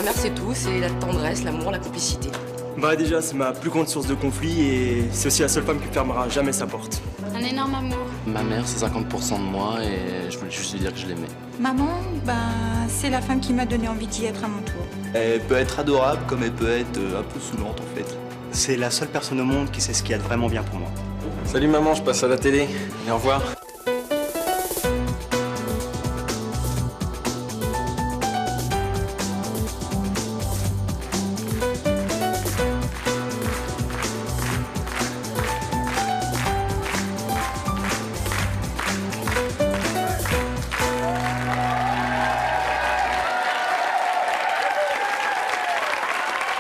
mère, c'est tout, c'est la tendresse, l'amour, la complicité. Bah déjà, c'est ma plus grande source de conflit et c'est aussi la seule femme qui fermera jamais sa porte. Un énorme amour. Ma mère, c'est 50% de moi et je voulais juste lui dire que je l'aimais. Maman, c'est la femme qui m'a donné envie d'y être à mon tour. Elle peut être adorable comme elle peut être un peu saoulante en fait. C'est la seule personne au monde qui sait ce qu'il y a de vraiment bien pour moi. Salut maman, je passe à la télé. Et au revoir.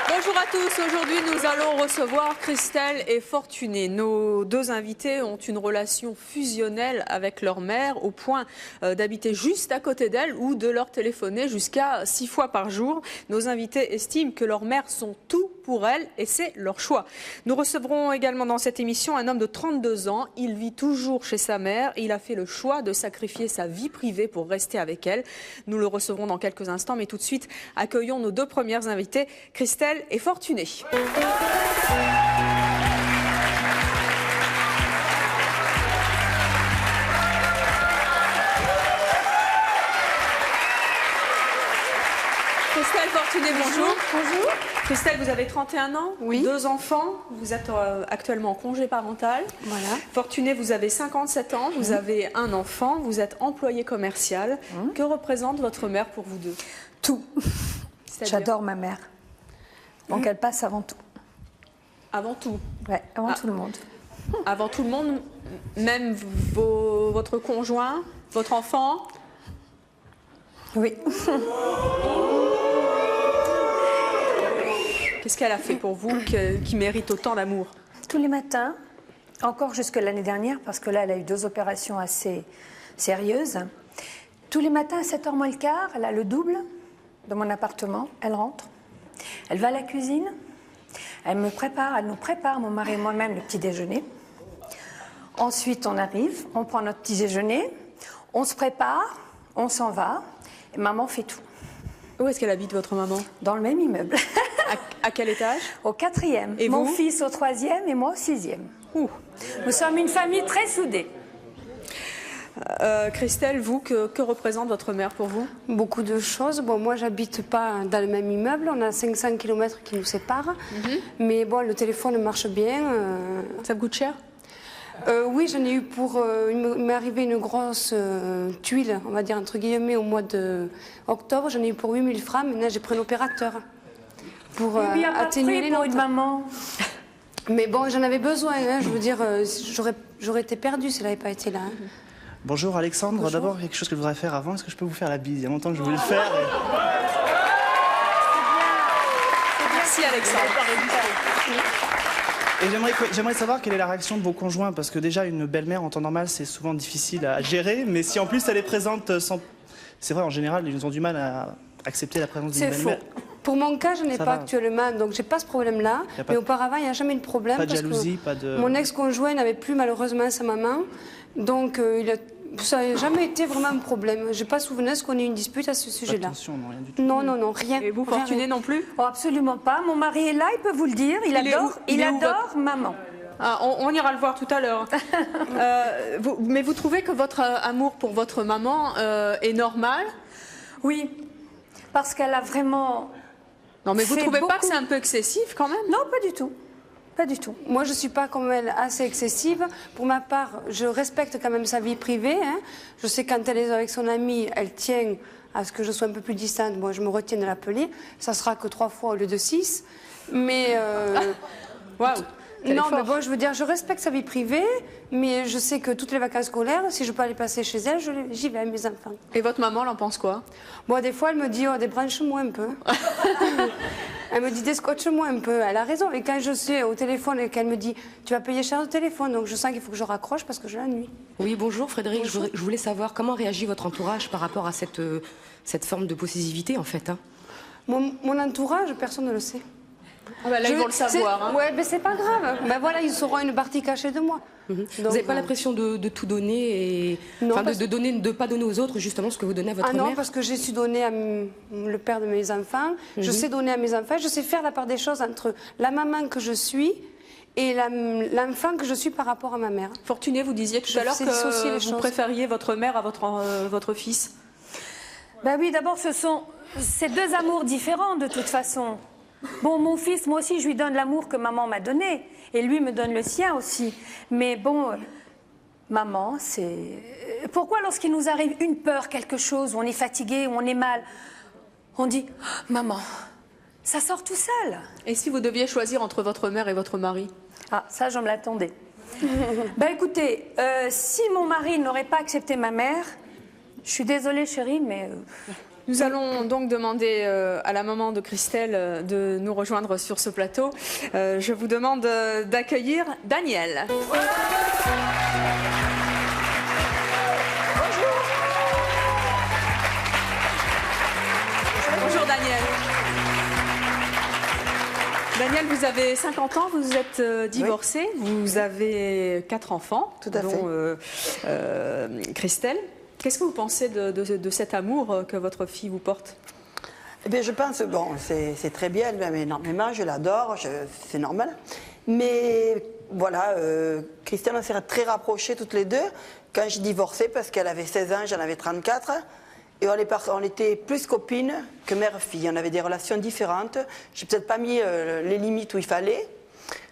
Bonjour à tous, aujourd'hui nous allons recevoir Christelle et Fortuné. Nos deux invités ont une relation fusionnelle avec leur mère au point d'habiter juste à côté d'elle ou de leur téléphoner jusqu'à 6 fois par jour. Nos invités estiment que leurs mères sont tout pour elles et c'est leur choix. Nous recevrons également dans cette émission un homme de 32 ans. Il vit toujours chez sa mère. Il a fait le choix de sacrifier sa vie privée pour rester avec elle. Nous le recevrons dans quelques instants, mais tout de suite accueillons nos deux premières invitées, Christelle et Fortuné. Christelle, Fortuné, bonjour. Bonjour. Christelle, vous avez 31 ans, Oui. 2 enfants, vous êtes actuellement en congé parental. Voilà. Fortuné, vous avez 57 ans, vous avez un enfant, vous êtes employé commercial. Que représente votre mère pour vous deux? Tout. C'est-à-dire J'adore ma mère. Donc elle passe avant tout. Avant tout. Ouais, avant tout le monde. Avant tout le monde, même votre conjoint, votre enfant? Oui. Qu'est-ce qu'elle a fait pour vous qui mérite autant d'amour? Tous les matins, encore jusque l'année dernière, parce que là, elle a eu 2 opérations assez sérieuses. Tous les matins, à 7h moins le quart, elle a le double de mon appartement. Elle rentre. Elle va à la cuisine. Elle nous prépare, mon mari et moi-même, le petit déjeuner. Ensuite, on arrive, on prend notre petit déjeuner, on se prépare, on s'en va. Et maman fait tout. Où est-ce qu'elle habite, votre maman? Dans le même immeuble. À quel étage? Au 4e. Et mon vous? fils au 3e et moi au 6e. Ouh. Nous sommes une famille très soudée. Christelle, vous, que représente votre mère pour vous? Beaucoup de choses. Bon, moi, j'habite pas dans le même immeuble. On a 500 km qui nous séparent. Mais bon, le téléphone marche bien. Ça vous coûte cher? Oui, j'en ai eu pour... il m'est arrivé une grosse tuile, on va dire, entre guillemets, au mois d'octobre. J'en ai eu pour 8000 francs. Maintenant, j'ai pris un opérateur pour atténuer les pour notes. une maman. Mais bon, j'en avais besoin. Hein. Je veux dire, j'aurais été perdue si elle n'avait pas été là. Hein. Bonjour Alexandre, Bonjour. d'abord quelque chose que je voudrais faire avant, est-ce que je peux vous faire la bise? Il y a longtemps que je voulais le faire. Merci Alexandre. Et j'aimerais savoir quelle est la réaction de vos conjoints, parce que déjà une belle-mère en temps normal c'est souvent difficile à gérer, mais si en plus elle est présente sans... C'est vrai, en général ils ont du mal à accepter la présence d'une C'est faux. belle-mère. Pour mon cas, je n'ai Ça pas va. actuellement, donc j'ai pas ce problème-là. Y a pas Mais de- auparavant, il n'y a jamais eu de problème. Pas de parce que jalousie, pas de... Mon ex-conjoint n'avait plus malheureusement sa maman, donc ça n'a jamais été vraiment un problème. Je n'ai pas souvenir qu'on ait eu une dispute à ce Pas de sujet-là. tension, non, rien du tout. Non, non, non, rien. Et vous, Rien, Fortuné, rien. non plus? Oh, absolument pas. Mon mari est là, il peut vous le dire. Il Il est adore, où? Il est où, adore maman. Ah, on ira le voir tout à l'heure. Mais vous trouvez que votre amour pour votre maman est normal? Oui, parce qu'elle a vraiment... Non, mais vous C'est trouvez pas beaucoup. que c'est un peu excessif quand même? Non, pas du tout. Pas du tout. Moi, je ne suis pas comme elle assez excessive. Pour ma part, je respecte quand même sa vie privée. Hein. Je sais quand elle est avec son amie, elle tient à ce que je sois un peu plus distante. Moi, je me retiens de l'appeler. Ça sera que 3 fois au lieu de 6. Mais... Waouh! Non, mais bon, je veux dire, je respecte sa vie privée, mais je sais que toutes les vacances scolaires, si je peux aller passer chez elle, j'y vais avec mes enfants. Et votre maman, elle en pense quoi? Bon, des fois, elle me dit, oh, débranche-moi un peu. Elle me dit, déscotche-moi un peu. Elle a raison. Et quand je suis au téléphone et qu'elle me dit, tu vas payer cher au téléphone, donc je sens qu'il faut que je raccroche parce que je l'ennuie. Oui, bonjour Frédéric. Je voulais savoir comment réagit votre entourage par rapport à cette forme de possessivité en fait. Hein. Mon entourage, personne ne le sait. Ah bah là, ils vont le savoir. Hein. Ouais, mais c'est pas grave. Ben voilà, ils sauront une partie cachée de moi. Donc, Vous n'avez pas l'impression de tout donner et Non, enfin, parce- de pas donner aux autres justement ce que vous donnez à votre Ah non, mère? parce que j'ai su donner à le père de mes enfants, je sais donner à mes enfants, je sais faire la part des choses entre la maman que je suis et l'enfant que je suis par rapport à ma mère. Fortuné, vous disiez tout à l'heure sais dissocier les que vous choses. préfériez votre mère à votre fils. Ben oui, d'abord, c'est deux amours différents de toute façon. Bon, mon fils, moi aussi, je lui donne l'amour que maman m'a donné. Et lui me donne le sien aussi. Mais bon, maman, c'est... Pourquoi lorsqu'il nous arrive une peur, quelque chose, où on est fatigué, où on est mal, on dit oh, « Maman », ça sort tout seul. Et si vous deviez choisir entre votre mère et votre mari? Ah, ça, je me l'attendais. Ben écoutez, si mon mari n'aurait pas accepté ma mère, je suis désolée chérie, mais... Nous allons donc demander à la maman de Christelle de nous rejoindre sur ce plateau. Je vous demande d'accueillir Daniel. Bonjour Daniel. Daniel, vous avez 50 ans, vous êtes divorcé, vous avez 4 enfants, Tout à dont Christelle. Qu'est-ce que vous pensez de cet amour que votre fille vous porte? Eh bien, je pense, bon, c'est très bien, elle m'aime énormément, je l'adore, c'est normal. Mais voilà, Christelle, on s'est très rapprochés toutes les deux quand j'ai divorcé parce qu'elle avait 16 ans, j'en avais 34. Et on était plus copines que mère-fille. On avait des relations différentes. J'ai peut-être pas mis les limites où il fallait.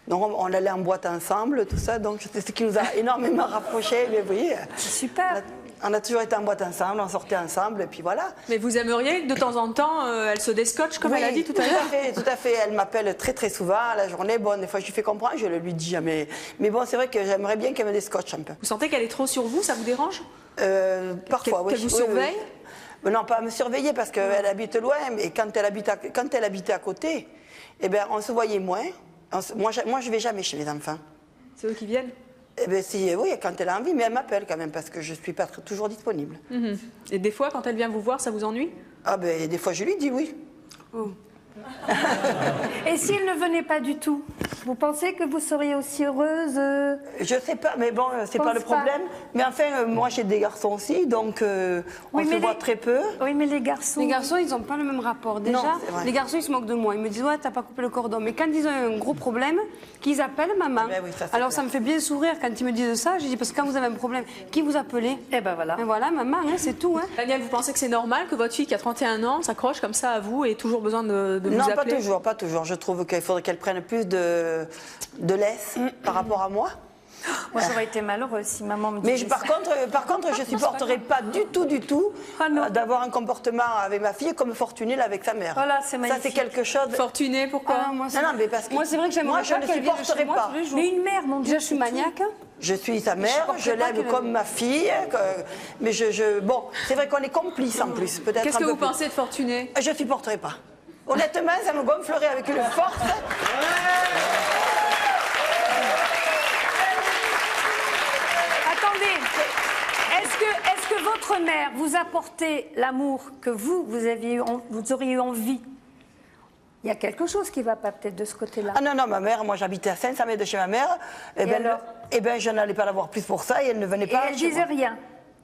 Donc on allait en boîte ensemble, tout ça. Donc c'est ce qui nous a énormément rapprochés. Mais oui, super. On a toujours été en boîte ensemble, on sortait ensemble, et puis voilà. Mais vous aimeriez que de temps en temps, elle se déscotche, comme Oui, elle a dit tout à l'heure? Tout à fait. Elle m'appelle très très souvent à la journée. Bon, des fois je lui fais comprendre, je le lui dis jamais. Mais bon, c'est vrai que j'aimerais bien qu'elle me déscotche un peu. Vous sentez qu'elle est trop sur vous, ça vous dérange? Parfois, oui. Qu'elle vous surveille? Mais non, pas à me surveiller parce qu'elle habite loin, mais quand elle habitait à côté, eh bien, on se voyait moins. Moi, je ne vais jamais chez mes enfants. C'est eux qui viennent? Eh bien, si, oui, quand elle a envie, mais elle m'appelle quand même parce que je ne suis pas toujours disponible. Et des fois, quand elle vient vous voir, ça vous ennuie? Ah ben, des fois, je lui dis oui. Oh. Et s'il ne venait pas du tout, vous pensez que vous seriez aussi heureuse Je sais pas, mais bon, c'est pas le problème. Mais enfin, moi j'ai des garçons aussi, donc on se voit très peu. Oui, mais les garçons... Les garçons, ils n'ont pas le même rapport. Déjà, Non, c'est vrai. les garçons, ils se moquent de moi. Ils me disent, ouais, t'as pas coupé le cordon. Mais quand ils ont un gros problème, qu'ils appellent maman. Ben oui, ça, c'est Alors clair. ça me fait bien sourire quand ils me disent ça. Je dis, parce que quand vous avez un problème, qui vous appelez? Eh ben voilà. Et voilà, maman, hein, c'est tout. Hein. Daniel, vous pensez que c'est normal que votre fille qui a 31 ans s'accroche comme ça à vous et ait toujours besoin de vous Non, appeler? pas toujours. Je trouve qu'il faudrait qu'elle prenne plus de laisse par rapport à moi. Moi, j'aurais été malheureuse si maman me Mais disait par contre, je ne supporterais pas du tout Ah non. d'avoir un comportement avec ma fille comme Fortuné l'a avec sa mère. Voilà, c'est Ça, magnifique. c'est quelque chose... Fortuné, pourquoi? Ah, moi, Non, mais parce que moi, c'est vrai que j'aimerais moi, je pas ne qu'elle vienne supporterais chez moi pas. tous les jours. Mais une mère, mon Dieu, Déjà, je suis maniaque. Je suis sa mère, supporterais je pas l'aime qu'elle comme vienne. ma fille, mais bon, c'est vrai qu'on est complices en plus, peut-être. Qu'est-ce un que peu vous plus. pensez de Fortuné? Je ne supporterais pas. Honnêtement, ça me gonflerait avec une force. Attendez, est-ce que votre mère vous apportait l'amour que vous auriez eu envie? Il y a quelque chose qui ne va pas peut-être de ce côté-là. Ah non, ma mère, moi j'habitais à 500 mètres de chez ma mère. alors Je n'allais pas la voir plus pour ça et elle ne venait Et pas elle chez disait moi. rien?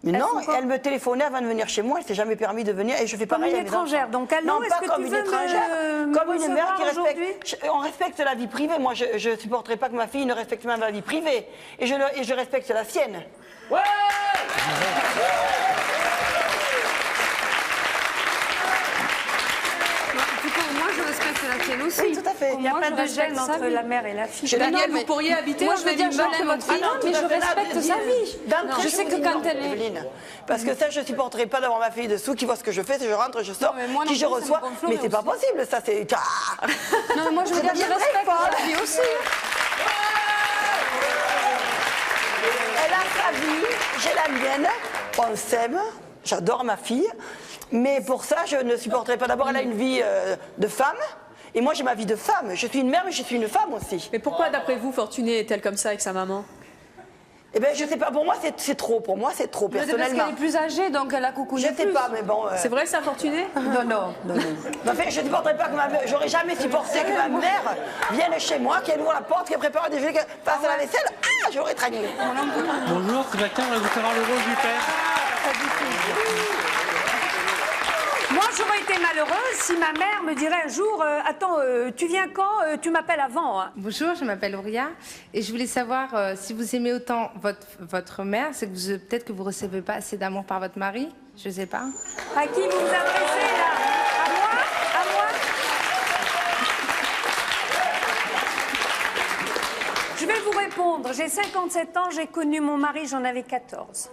Mais Elles non, sont pas- elle me téléphonait avant de venir chez moi, elle ne s'est jamais permis de venir et je fais Comme pareil une à mes étrangère, enfants. donc allô, non, est-ce pas que comme tu une veux étrangère, me comme une mère qui recevoir respecte. On respecte la vie privée, moi je ne supporterai pas que ma fille ne respecte pas ma vie privée et je respecte la sienne. Ouais. Du coup, moi, je respecte la tienne aussi. Oui, tout à fait. Il n'y a Moi, pas je de respecte gêne sa entre vie. la mère et la fille. Daniel, vous pourriez habiter Moi, au je veux dire, Vénimont, genre, votre fille, Ah non, mais tout je à fait, respecte là, sa vie. d'entrée, Je sais que dis quand non, elle est... Evelyne, parce que ça, je ne supporterai pas d'avoir ma fille dessous qui voit ce que je fais, je rentre, je sors, Non, mais moi non qui je plus, ça me reçois. gonflerait Mais c'est pas aussi. possible, ça, c'est. Non, mais moi, je veux dire, je deviendrai respecte folle. sa vie aussi. Elle a sa vie, j'ai la mienne, on s'aime, j'adore ma fille, mais pour ça, je ne supporterai pas. D'abord, elle a une vie de femme, et moi, j'ai ma vie de femme. Je suis une mère, mais je suis une femme aussi. Mais pourquoi, d'après vous, Fortuné est-elle comme ça avec sa maman? Eh bien, je sais pas, pour moi, c'est trop. Pour moi, c'est trop, Mais c'est parce personnellement. qu'elle est plus âgée, donc elle a coucouné Je sais plus. pas, mais bon. C'est vrai ça, Fortuné? Non. Enfin, je ne supporterai pas que j'aurais jamais supporté que ma mère vienne chez moi, qu'elle ouvre la porte, qu'elle prépare des jeux, qu'elle fasse la vaisselle. Ah, j'aurais étranglé. Bonjour, Sébastien, on va vous savoir le rôle du père. Moi, j'aurais été malheureuse si ma mère me dirait un jour attends, tu viens quand tu m'appelles avant. Hein. Bonjour, je m'appelle Auria et je voulais savoir si vous aimez autant votre mère, c'est que peut-être que vous recevez pas assez d'amour par votre mari, je sais pas. À qui vous vous adressez là? À moi? À moi? Je vais vous répondre. J'ai 57 ans, j'ai connu mon mari, j'en avais 14.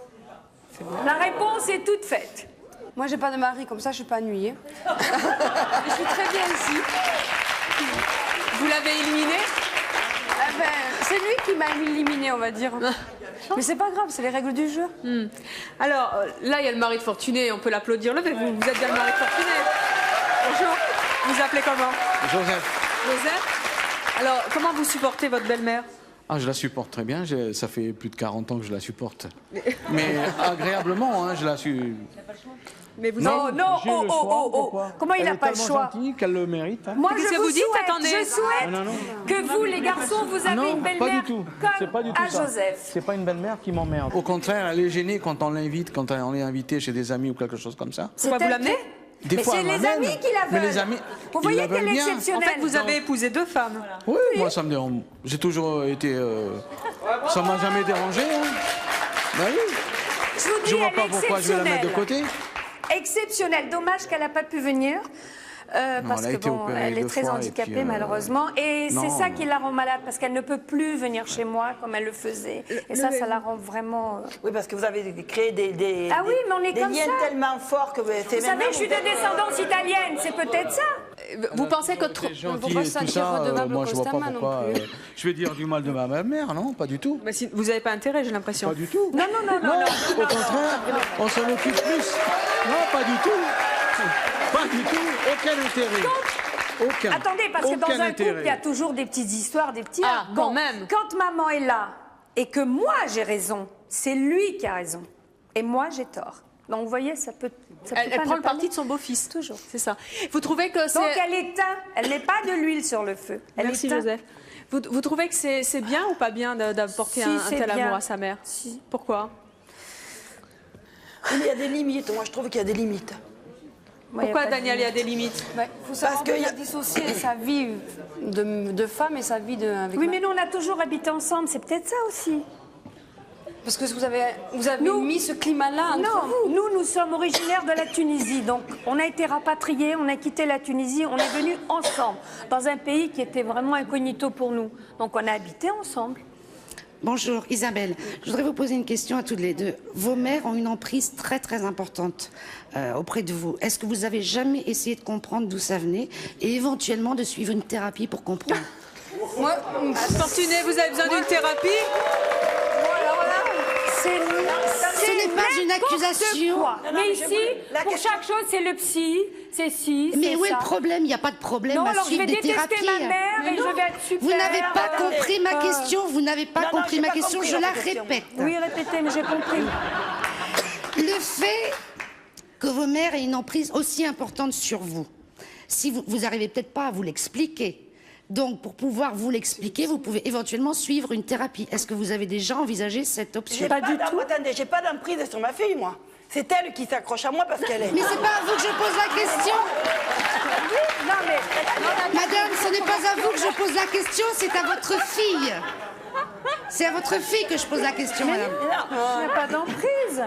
La réponse est toute faite. Moi, j'ai pas de mari, comme ça, je suis pas ennuyée. Je suis très bien ici. Vous l'avez éliminé? C'est lui qui m'a éliminé, on va dire. Mais c'est pas grave, c'est les règles du jeu. Alors, là, il y a le mari de Fortuné, on peut l'applaudir. Levez-vous, vous êtes bien le mari de Fortuné. Bonjour, vous appelez comment? Joseph. Joseph. Alors, comment vous supportez votre belle-mère? Ah, je la supporte très bien. Ça fait plus de 40 ans que je la supporte. Mais agréablement, hein, je la suis. Mais vous Non, non, j'ai le choix, Comment il n'a pas le choix? Elle est tellement gentille qu'elle le mérite. Hein. Moi, Qu'est-ce je que vous vous dites? souhaite, Attendez. je souhaite Non, non. que vous, les garçons, vous avez Non, une pas belle-mère du tout. C'est comme pas du tout à ça. Joseph. C'est pas une belle-mère qui m'emmerde. Au contraire, elle est gênée quand on l'invite, quand on est invité chez des amis ou quelque chose comme ça. Pourquoi vous l'amenez? Des Mais fois, c'est elle les m'amène. amis qui la Mais veulent. les amis, Vous ils voyez la veulent qu'elle est bien. En exceptionnelle. fait, vous avez épousé 2 femmes. Oui, moi ça me dérange. J'ai toujours été. Ça m'a jamais dérangé. Hein. Ben oui. Je vous dis, Je vois elle pas est pourquoi je vais la mettre de côté. Exceptionnelle. Dommage qu'elle n'a pas pu venir. Parce elle a que été bon, opérée elle est 2 très fois, et handicapée puis, malheureusement. Et non. c'est ça qui la rend malade parce qu'elle ne peut plus venir chez moi comme elle le faisait. Et ça la rend vraiment. Oui, parce que vous avez créé des Ah oui, mais on est des comme liens ça. tellement forts que c'est Vous savez, je suis de descendance italienne, c'est peut-être ça. Vous pensez que C'est gentil pas et se tout sentir ça. redevable Moi je vois pas constamment non pourquoi. plus. Je vais dire du mal de ma mère, non, pas du tout. Mais vous n'avez pas intérêt, j'ai l'impression. Pas du tout. Non, non, non, non. Au contraire, on s'en occupe plus. Non, pas du tout. Pas du tout. Aucun intérêt. Aucun. Attendez, parce que dans Aucun un couple, intérêt. il y a toujours des petites histoires, des petits. Ah, quand même. Quand maman est là et que moi j'ai raison, c'est lui qui a raison. Et moi j'ai tort. Donc vous voyez, ça peut. Elle pas prend ne le pas parti aller. de son beau-fils, toujours. C'est ça. Vous trouvez que c'est. Donc elle éteint. Elle n'est pas de l'huile sur le feu. Elle Merci éteint. Joseph. Vous trouvez que c'est bien ou pas bien d'apporter Si, un c'est tel bien. amour à sa mère? Si. Pourquoi? Il y a des limites. Moi, je trouve qu'il y a des limites. Moi, il y a Pourquoi, pas de Daniel, il y a des limites? Il faut savoir que qu'il a dissocié sa vie de femme et sa vie avec Oui, ma- mais nous on a toujours habité ensemble. C'est peut-être ça aussi. Parce que vous avez Nous- mis ce climat-là entre vous. Non, nous sommes originaires de la Tunisie. Donc, on a été rapatriés, on a quitté la Tunisie, on est venus ensemble, dans un pays qui était vraiment incognito pour nous. Donc, on a habité ensemble. Bonjour Isabelle, je voudrais vous poser une question à toutes les deux. Vos mères ont une emprise très très importante auprès de vous. Est-ce que vous avez jamais essayé de comprendre d'où ça venait et éventuellement de suivre une thérapie pour comprendre? Moi, Fortuné, vous avez besoin d'une thérapie? Ce n'est pas une accusation. Mais ici, pour chaque chose, c'est le psy, c'est ci, Mais c'est où est ça. le problème? Il n'y a pas de problème Non, à alors je suivre vais des détester thérapies. ma mère et je vais être super. Vous n'avez pas Attendez. compris ma question, vous n'avez pas Non, non, compris j'ai ma pas question, compris je la la question. répète. Oui, répétez, mais j'ai compris. Le fait que vos mères aient une emprise aussi importante sur vous, si vous n'arrivez peut-être pas à vous l'expliquer, donc pour pouvoir vous l'expliquer, vous pouvez éventuellement suivre une thérapie. Est-ce que vous avez déjà envisagé cette option? Attendez, j'ai pas d'emprise sur ma fille, moi. C'est elle qui s'accroche à moi parce qu'elle est. Mais c'est pas à vous que je pose la question. Non, mais. Madame, ce n'est pas à vous que je pose la question, c'est à votre fille. C'est à votre fille que je pose la question, madame. Il n'y a pas d'emprise.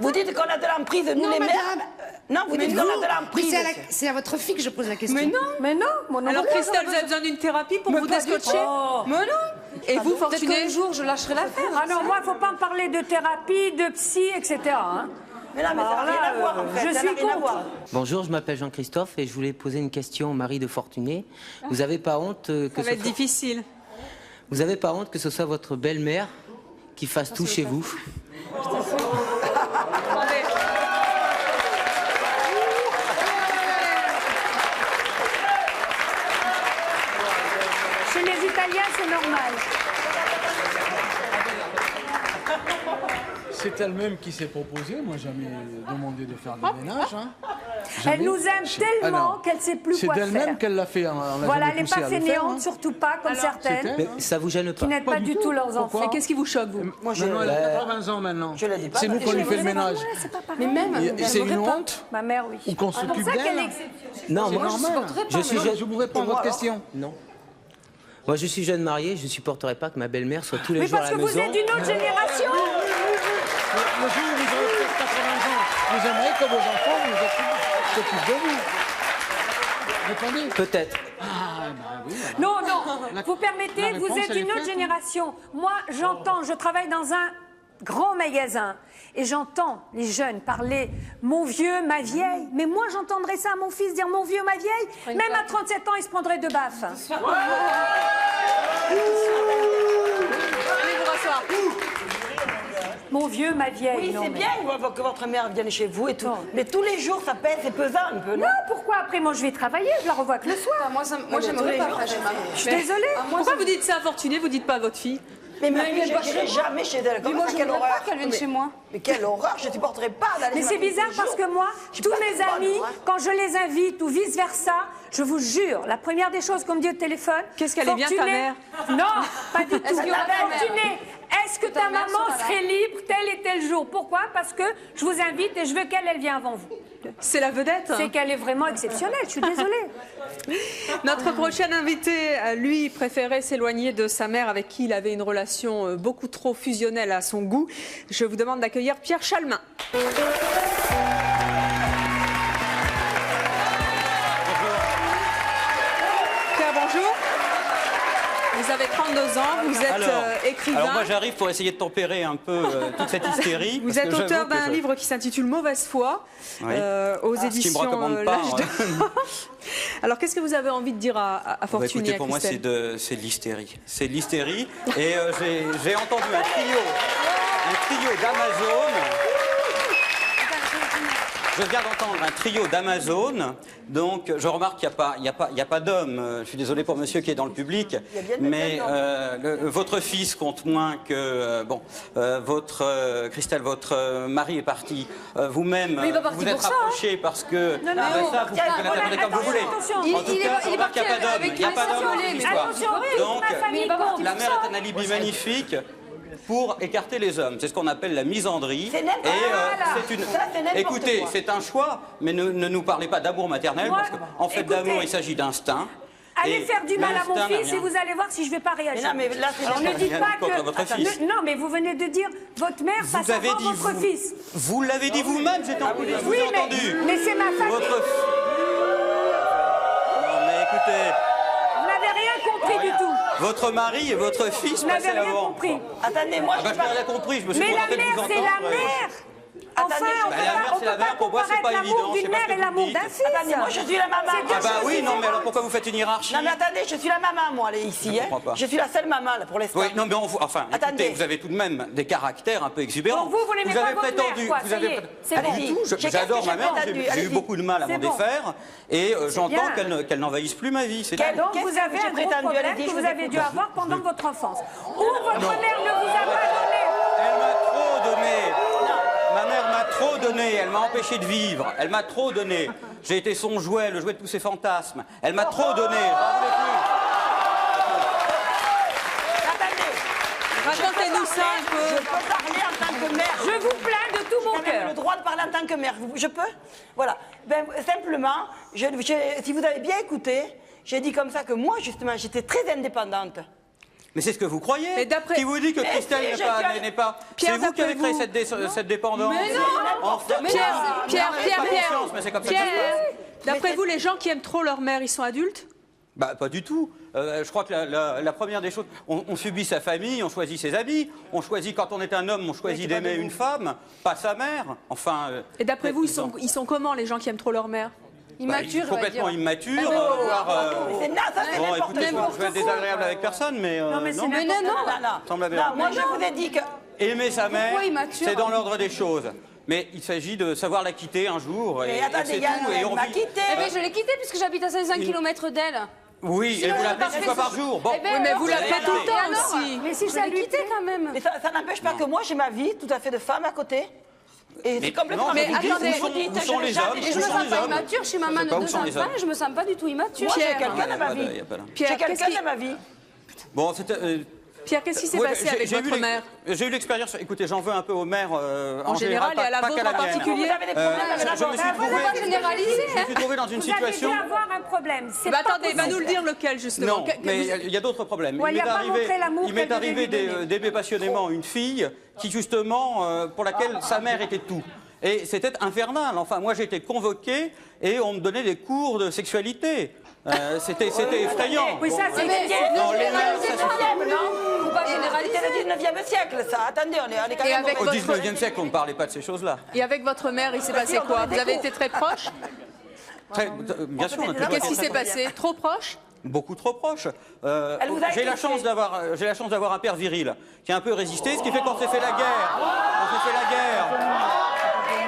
Vous dites qu'on a de l'emprise, nous Non, les mères. madame. Non, vous dites qu'on a de Mais l'emprise. c'est à votre fille que je pose la question. Mais non, mon Alors, Christelle, vous avez besoin d'une thérapie pour vous descotcher? Mais non. Et vous, Peut-être Fortuné? qu'un jour, je lâcherai l'affaire. Ah non, moi, il ne faut pas me parler de thérapie, de psy, etc. hein. Mais là, mais ça n'a rien à voir, en fait. Je Ça suis n'a rien à contre. voir. Bonjour, je m'appelle Jean-Christophe et je voulais poser une question au mari de Fortuné. Vous n'avez pas honte que Ça va être difficile. Vous n'avez pas honte que ce soit votre belle-mère qui fasse tout chez vous? Chez les Italiens, c'est normal. C'est elle-même qui s'est proposée. Moi, jamais demandé de faire le ménage. Hein. Elle nous aime tellement qu'elle ne sait plus C'est quoi faire. d'elle-même qu'elle l'a fait. Voilà, elle n'est pas fainéante, surtout pas comme certaines, Mais ça vous gêne pas? qui n'aident pas du tout leurs enfants. Et qu'est-ce qui vous choque, vous? Moi, elle a 80 ans maintenant. Je l'ai dit pas. C'est nous qu'on lui fait le ménage. Mais même, Et c'est une honte ma mère, oui. ou qu'on s'occupe d'elle. Non, C'est moi, normal. je suis jeune. Je vous réponds à votre question. Non. Moi, je suis jeune marié, je ne supporterais pas que ma belle-mère soit tous les Mais jours à parce la que maison. vous êtes d'une autre génération. Le jour où vous aurez peut-être 80 ans, vous aimeriez que vos enfants s'occupent de vous. Répondez. Peut-être. Ah, bah oui. Non, non, vous permettez, la vous réponse, êtes elle est une autre faite, hein. génération. Moi, j'entends, je travaille dans un grand magasin et j'entends les jeunes parler mon vieux, ma vieille. Mais moi, j'entendrais ça à mon fils dire mon vieux, ma vieille. Même à 37 ans, il se prendrait deux baffes. Allez vous rasseoir. Mon vieux, ma vieille. Oui, non, c'est mais- bien que votre mère vienne chez vous et tout. Mais tous les jours, ça pèse, c'est pesant un peu. Non, pourquoi après moi je vais travailler, je la revois que le soir. Moi, j'aimerais pas faire chez ma Je suis désolée. Pourquoi vous dites ça à Fortuné, vous dites pas à votre fille? Mais ma fille, je n'irai jamais chez elle. Mais moi, je quelle voudrais horreur. pas qu'elle vienne chez moi. Mais quelle horreur, je ne supporterai pas d'aller Mais chez c'est ma fille bizarre tous les parce jours. que moi, Je tous passe mes pas, amis, moi. quand je les invite ou vice-versa, je vous jure, la première des choses qu'on me dit au téléphone... Qu'est-ce qu'elle est bien, ta Fortuné- mère? Non, pas du tout. Est-ce qu'il y aura ta mère? Fortuné, est-ce que ta mère maman sera là? serait libre tel et tel jour? Pourquoi? Parce que je vous invite et je veux qu'elle vienne avant vous. C'est la vedette. C'est qu'elle est vraiment exceptionnelle, je suis désolée. Notre prochain invité, lui, préférait s'éloigner de sa mère avec qui il avait une relation beaucoup trop fusionnelle à son goût. Je vous demande d'accueillir Pierre Chalmin. Pierre, bonjour. Vous avez 32 ans, vous êtes écrivain. Alors moi j'arrive pour essayer de tempérer un peu toute cette hystérie. Vous parce êtes que auteur j'avoue que d'un livre qui s'intitule Mauvaise foi, Oui. aux Ce qui me éditions recommande pas, L'Âge hein. d'Or. Alors qu'est-ce que vous avez envie de dire à Bah, Fortuné, écoutez, à pour moi c'est Christelle de l'hystérie. C'est de l'hystérie. Et j'ai entendu un trio d'Amazon. Je viens d'entendre un trio d'Amazon, donc je remarque qu'il n'y a pas d'homme. Je suis désolé pour monsieur qui est dans le public, mais votre fils compte moins que... Christelle, votre mari est parti. Vous-même, Mais il va partir vous êtes pour ça, rapprochés parce que... Non, non, ça, vous pouvez l'interpréter comme vous voulez. attention. En tout cas, il est je remarque qu'il n'y a pas d'homme. avec Il n'y a pas d'homme dans mais l'histoire. attention, Donc, ma famille compte. la mère est un alibi magnifique pour écarter les hommes. C'est ce qu'on appelle la misandrie. C'est n'importe quoi. c'est une... Ça, c'est n'importe Écoutez, quoi. c'est un choix, mais ne nous parlez pas d'amour maternel, Moi, parce qu'en fait écoutez, d'amour, il s'agit d'instinct. Allez Et faire du mal à mon l'instinct n'a fils et rien. vous allez voir si je ne vais pas réagir. Mais non, mais là, c'est Alors ne n'importe dites rien pas contre que... votre fils. Non, mais vous venez de dire votre mère Vous passe avez avant dit votre fils. Vous l'avez dit vous-même, je vous Oui, ai entendu. mais c'est ma famille. Votre... Non, mais écoutez, Vous n'avez rien compris du tout. votre mari et votre fils Vous n'avez passaient rien avant. compris. Attendez, moi, Ah bah, je n'ai rien compris, je me suis Mais la contenté de vous mère, c'est entendre. la mère. Enfin, Attendez, on bah, peut la mère, pas, on c'est la peut mère. pas Pour moi, c'est comparer pas évident, l'amour je sais d'une pas mère ce que et vous l'amour dites. d'un fils. Attendez, moi, je suis la maman. C'est deux Ah bah choses oui, non, mais différentes. alors pourquoi vous faites une hiérarchie? Non, mais attendez, je suis la maman, moi, là, ici. comprends pas. Je suis la seule maman, là, pour l'instant. Oui, non, mais enfin, Attendez. écoutez, vous avez tout de même des caractères un peu exubérants. Donc vous n'aimez pas avez votre prétendu, mère, quoi, vous ça y avez est, c'est pas bon. du tout. Qu'est-ce J'adore que ma j'ai mère, prétendu? j'ai eu Allez-y. beaucoup de mal à C'est m'en bon. défaire, et j'entends bien. qu'elle n'envahisse plus ma vie. C'est Quelle- Donc Qu'est-ce vous que avez j'ai un gros prétendu? problème Allez-y, que je vous vous avez dû écoute. avoir pendant votre enfance. Ou votre mère ne vous a pas donné. Elle m'a trop donné. Ma mère m'a trop donné, elle m'a empêché de vivre, elle m'a trop donné. J'ai été son jouet, le jouet de tous ses fantasmes. Elle m'a trop donné, j'en voulais plus. Racontez-nous ça un Je peu. peux parler en tant que mère. Je vous plains de tout mon J'ai quand même cœur. le droit de parler en tant que mère. Je peux? Voilà. Ben, simplement, si vous avez bien écouté, j'ai dit comme ça que moi, justement, j'étais très indépendante. Mais c'est ce que vous croyez? Mais d'après- Qui vous dit que Mais Christelle si, n'est pas... Pierre, C'est vous qui avez créé d'après cette dépendance. Mais non. Enfin, Pierre, pas conscience, mais c'est comme ça que ça se passe. d'après vous, les gens qui aiment trop leur mère, ils sont adultes? Bah, pas du tout. Je crois que la première des choses, on subit sa famille, on choisit ses habits, on choisit, quand on est un homme, on choisit d'aimer une femme, pas sa mère. Enfin. Et d'après vous, ils sont comment, les gens qui aiment trop leur mère? Immature, complètement immature. C'est ça, c'est Bon, n'importe écoutez, je quoi. vais être désagréable avec personne, mais Non, mais c'est non. n'importe Non, quoi. non, Semble non. Moi, je vous ai dit que... Aimer sa mère, Pourquoi immature? c'est dans l'ordre des choses. Mais il s'agit de savoir la quitter un jour. Mais Et attendez, c'est Yann, tout. Et elle on m'a vit- quitté. Eh bien, je l'ai quittée puisque j'habite à 16 km d'elle. Oui, et Sinon, vous je l'appelez partais 6 fois par ce- jour. Bon. Eh ben, Oui, mais alors, vous l'appelez tout le Et temps alors aussi. Mais si Je ça l'ai lui quittée quand même. Mais ça n'empêche pas que moi, j'ai ma vie tout à fait de femme à côté. Et c'est complètement mais ridicule. attendez, Vous dites, où sont les hommes Et je me sens pas immature chez maman de 2 enfants, je me sens pas du tout immature. Moi, j'ai Pierre, quelqu'un dans ma vie. J'ai quelqu'un dans ma vie. Bon, c'était... Pierre, qu'est-ce qui s'est Ouais, passé avec votre mère? J'ai eu l'expérience. Écoutez, j'en veux un peu aux mères En général et à la pas vôtre qu'à la en mienne. particulier. Vous avez des problèmes avec la Je me suis vôtre. trouvé, Faut pas généraliser, je me suis trouvé dans une Vous situation. avez dû avoir un problème. C'est Bah, pas attendez, il va nous le dire lequel justement. Non, mais il y a d'autres problèmes. Ouais, il a pas montré l'amour il m'est qu'elle devait arrivé lui donner. d'aimer passionnément une fille qui justement, pour laquelle sa mère était tout. Et c'était infernal. Enfin, moi, j'ai été convoqué et on me donnait des cours de sexualité. C'était effrayant. Oui, ça, c'est Non, les mères, ça, Faut pas généraliser. C'était le 19e siècle, ça. Attendez, on est quand Et même avec au Au 19e siècle, on ne parlait pas de ces choses-là. Et avec votre mère, il s'est passé quoi? Vous avez été très proche? Bien sûr, on a toujours Qu'est-ce été qui très s'est passé? Trop proche? Beaucoup trop proche. vous a J'ai la étouffé. chance d'avoir un père viril qui a un peu résisté, ce qui fait qu'on s'est fait la guerre. On s'est fait la guerre.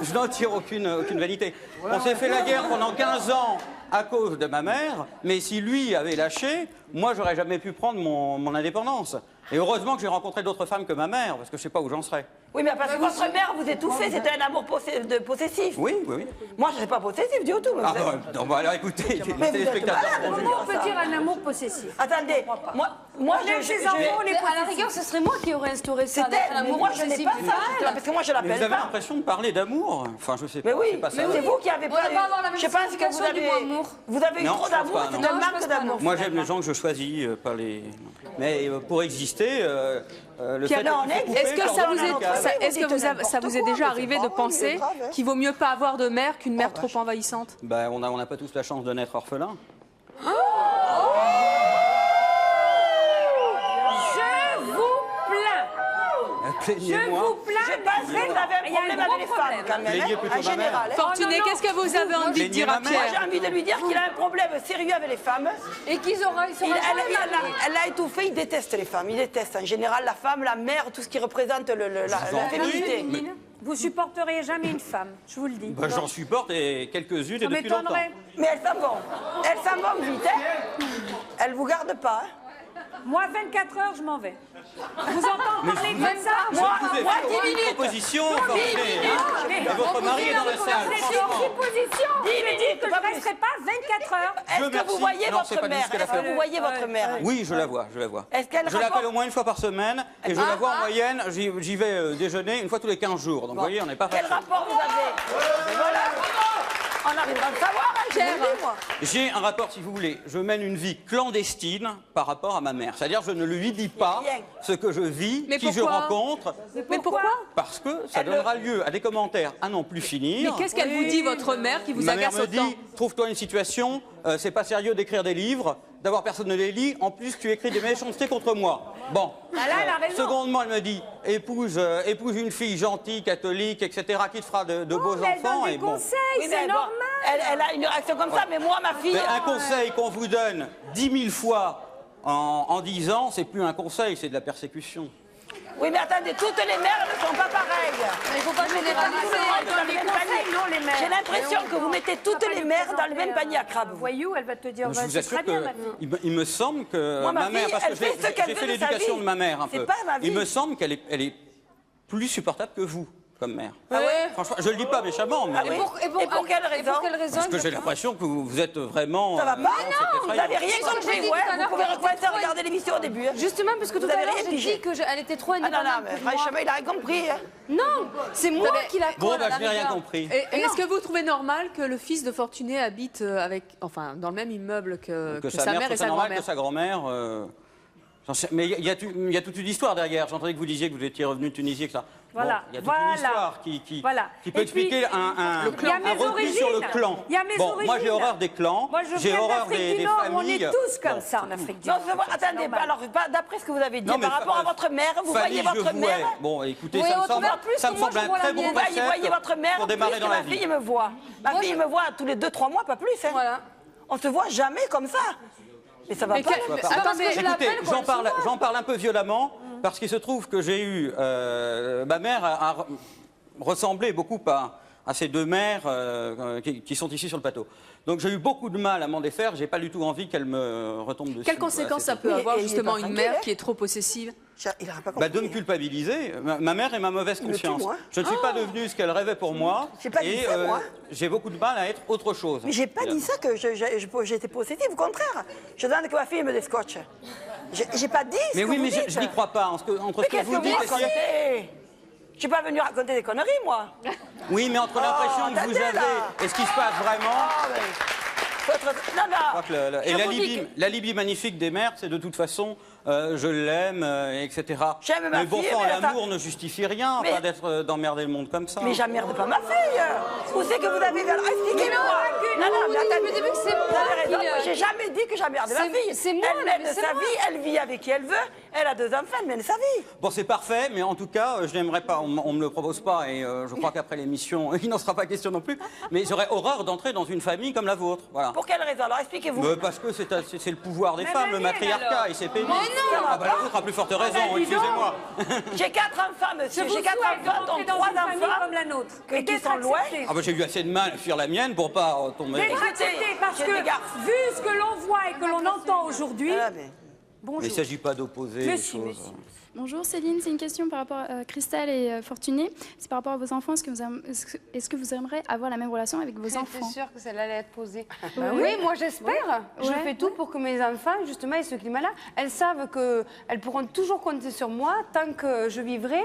Je n'en tire aucune vanité. On s'est fait la guerre pendant 15 ans à cause de ma mère, mais si lui avait lâché, moi j'aurais jamais pu prendre mon indépendance. Et heureusement que j'ai rencontré d'autres femmes que ma mère, parce que je ne sais pas où j'en serais. Oui, mais parce que votre mère vous étouffait, c'était un amour possessif. Oui, oui, oui. Moi, je ne suis pas possessif du tout. Mais Ah vous êtes- bah, non, bah alors écoutez, les Mais vous êtes téléspectateurs. malade, Comment on peut dire un amour possessif? Attendez, moi, On aime ses enfants, on les À la possessifs. rigueur, ce serait moi qui aurais instauré ça. c'était, d'être mais l'amour moi, je n'ai possessif. pas ça, justement, parce que moi, je Mais vous l'appelle avez pas. l'impression de parler d'amour. Enfin, je sais pas. Mais oui, c'est pas ça. c'est vous qui avez On va pas avoir la même Je pense que vous signification du avez, mot amour. vous avez eu Non, trop je pense d'amour, pas, c'est non. un Non, je manque pense pas, d'amour. Moi, j'aime les gens que je choisis, pas les. Mais pour exister, le Pierre, fait non, de couper Est-ce que ça vous cordon est, amical. est-ce que ça vous est déjà arrivé de penser qu'il vaut mieux pas avoir de mère qu'une mère trop envahissante? Ben, on n'a pas tous la chance de naître orphelin. Je vous plains. Je Plaignez-moi. vous plains. Je pense que vous avez un Il y a un problème gros avec les femmes, quand même, Plaignez hein, plutôt en ma mère. général. hein. Fortuné, qu'est-ce que vous avez envie de dire à Plaignez ma Moi, Pierre? j'ai envie de lui dire qu'il a un problème sérieux avec les femmes. Et qu'ils auront. Elle l'a étouffé, il déteste les femmes. Il déteste en général la femme, la mère, tout ce qui représente la féminité. Vous supporteriez jamais une femme, je vous le dis. Ben, j'en supporte et quelques-unes et Ça depuis longtemps. m'étonnerait. Mais elles s'en vont. Elles s'en vont vite, hein. Elles vous gardent pas, hein. Moi, 24 heures, je m'en vais. Vous entendez parler vous- comme ça? Je vous ai fait une proposition, Fortuné. Et votre mari est dans la salle. Vous êtes en franchement. supposition. Il me dit que je ne resterai pas 24 heures. Est-ce que merci. vous voyez Non, c'est votre pas du mère? tout ce qu'elle a Est-ce que fait. vous voyez votre mère? Oui, je la vois. Est-ce qu'elle Je l'appelle rapporte- au moins une fois par semaine et je la vois en moyenne, j'y vais déjeuner une fois tous les 15 jours. Donc vous voyez, on n'est pas Quel fâchés. rapport vous avez? Voilà. On arrivera à le savoir, hein, je vous le dis, moi. J'ai un rapport, si vous voulez. Je mène une vie clandestine par rapport à ma mère. C'est-à-dire, je ne lui dis pas ce que je vis, Mais qui je pourquoi rencontre, Mais pourquoi? parce que ça donnera lieu à des commentaires à n'en plus finir. Mais qu'est-ce qu'elle vous dit, votre mère, qui vous Ma mère agace me autant? dit, trouve-toi une situation, c'est pas sérieux d'écrire des livres, d'avoir personne ne les lit, en plus tu écris des méchancetés contre moi. Bon. Ah là, elle a raison. Secondement, elle me dit, épouse une fille gentille, catholique, etc., qui te fera de beaux Mais elle donne enfants. des Et bon. conseils, Oui, mais c'est bon, normal. elle a une réaction comme ça, mais moi, ma fille. Mais un conseil qu'on vous donne 10 000 fois en 10 ans, c'est plus un conseil, c'est de la persécution. Oui, mais attendez, toutes les mères ne sont pas pareilles. Mais il faut pas généraliser. Dans le même panier. Non, les mères. J'ai l'impression que vous mettez toutes les mères dans le même panier à crabe. Voyou, elle va te dire, Je vous c'est assure très bien, ma fille. que il me semble que Moi, ma ma mère, fille, parce que elle fait ce qu'elle j'ai veut fait de sa l'éducation vie. de ma mère un C'est peu, pas ma vie. il me semble qu'elle est plus supportable que vous comme mère. Ah ouais? Franchement, je le dis pas méchamment, mais Ah oui? Et pour quelle raison? parce que j'ai l'impression que vous êtes vraiment. Ça va pas? c'est Vous effrayant. n'avez rien compris, ouais. Vous pouvez recommencer à regarder l'émission au début. hein. Justement, parce que tout Vous à avez l'heure, rien j'ai pigé. dit qu'elle était trop Ah non, indépendante. non, mais franchement, il a rien compris. hein. Non, c'est moi qui la Bon, colle. bah, à la je n'ai rien rigueur. compris. Et est-ce que vous trouvez normal que le fils de Fortuné habite dans le même immeuble que sa mère et c'est sa normal grand-mère? que sa grand-mère. Mais il y a toute une histoire derrière. J'entendais que vous disiez que vous étiez revenu de Tunisie, etc. Voilà, Bon, il y a toute une histoire qui peut Et expliquer puis, un il y a mes repli sur le origines. clan. Il y a mes Bon, moi j'ai origines. horreur des clans, Moi, je j'ai viens horreur d'Afrique des du Nord, familles. on est tous comme Bon. ça en Afrique du Non, Nord. attendez, alors, d'après ce que vous avez dit, Non, mais par rapport à votre mère, vous famille, voyez votre je vouais. mère. Bon, écoutez, Vous ça me voyez votre semble, mère plus ça que me moi, semble je un vois la très bon mienne. Vous voyez concept votre mère pour plus démarrer que dans la ma vie. fille me voit. Ma fille me voit tous les 2-3 mois, pas plus. hein. Voilà. On se voit jamais comme ça. Mais ça va Mais pas. que- ça va pas. attendez, Écoutez, j'en parle un peu violemment parce qu'il se trouve que j'ai eu ma mère a ressemblé beaucoup à ces deux mères qui sont ici sur le plateau. Donc j'ai eu beaucoup de mal à m'en défaire, j'ai pas du tout envie qu'elle me retombe dessus. Quelles conséquences ça peut avoir justement une mère qui est trop possessive? De me culpabiliser. Ma mère est ma mauvaise conscience. Je ne suis pas devenue ce qu'elle rêvait pour moi. Et j'ai beaucoup de mal à être autre chose. Mais j'ai pas dit ça que j'étais possessive, au contraire. Je demande que ma fille me descotche. J'ai pas dit ce mais que oui, vous mais dites. je n'y crois pas. Entre ce que vous dites et... Je suis pas venue raconter des conneries, moi. Oui, mais entre l'impression que vous avez et ce qui se passe vraiment... Et l'alibi magnifique des mères, c'est de toute façon, je l'aime, etc. Mais bon sang, l'amour ne justifie rien, pas d'être d'emmerder le monde comme ça. Mais j'emmerde pas ma fille. Où c'est que vous avez vu? Expliquez-moi. Non, mais attendez, vous avez raison. J'ai jamais dit que j'emmerde ma fille. C'est moi, elle mène sa vie, elle vit avec qui elle veut. Elle a 2 enfants, elle mène sa vie. Bon, c'est parfait, mais en tout cas, je n'aimerais pas, on me le propose pas, et je crois qu'après l'émission, il n'en sera pas question non plus, mais j'aurais horreur d'entrer dans une famille comme la vôtre. Voilà. Pour quelle raison? Alors expliquez-vous. Parce que c'est le pouvoir des femmes, le matriarcat, et c'est pénible. Ah bah la vôtre a plus forte raison, excusez-moi. J'ai 4 enfants, monsieur. J'ai 4 enfants, dont 3 enfants comme la nôtre. et qui sont loin. Ah bah j'ai eu assez de mal à fuir la mienne pour pas tomber. Parce que, vu ce que l'on voit et que l'on entend aujourd'hui... Mais il ne s'agit pas d'opposer les choses. Bonjour Céline, c'est une question par rapport à Christelle et Fortuné. C'est par rapport à vos enfants. Est-ce que vous aimeriez avoir la même relation avec vos enfants? C'est sûr que celle-là allait être posée. Bah oui, moi j'espère. Oui. Je fais tout pour que mes enfants, justement, aient ce climat-là. Elles savent qu'elles pourront toujours compter sur moi tant que je vivrai.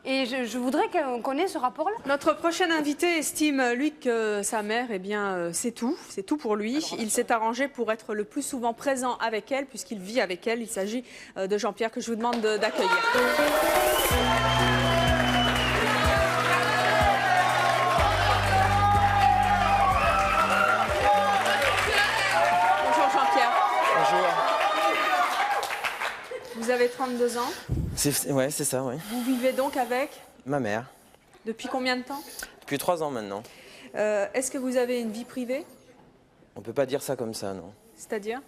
Et je voudrais qu'on ait ce rapport-là. Notre prochain invité estime, lui, que sa mère, eh bien, c'est tout pour lui. Il s'est arrangé pour être le plus souvent présent avec elle, puisqu'il vit avec elle. Il s'agit de Jean-Pierre, que je vous demande d'accueillir. Bonjour Jean-Pierre. Bonjour. Vous avez 32 ans. Ouais, c'est ça, oui. Vous vivez donc avec? Ma mère. Depuis combien de temps? Depuis 3 ans maintenant. Est-ce que vous avez une vie privée? On peut pas dire ça comme ça, non. C'est-à-dire?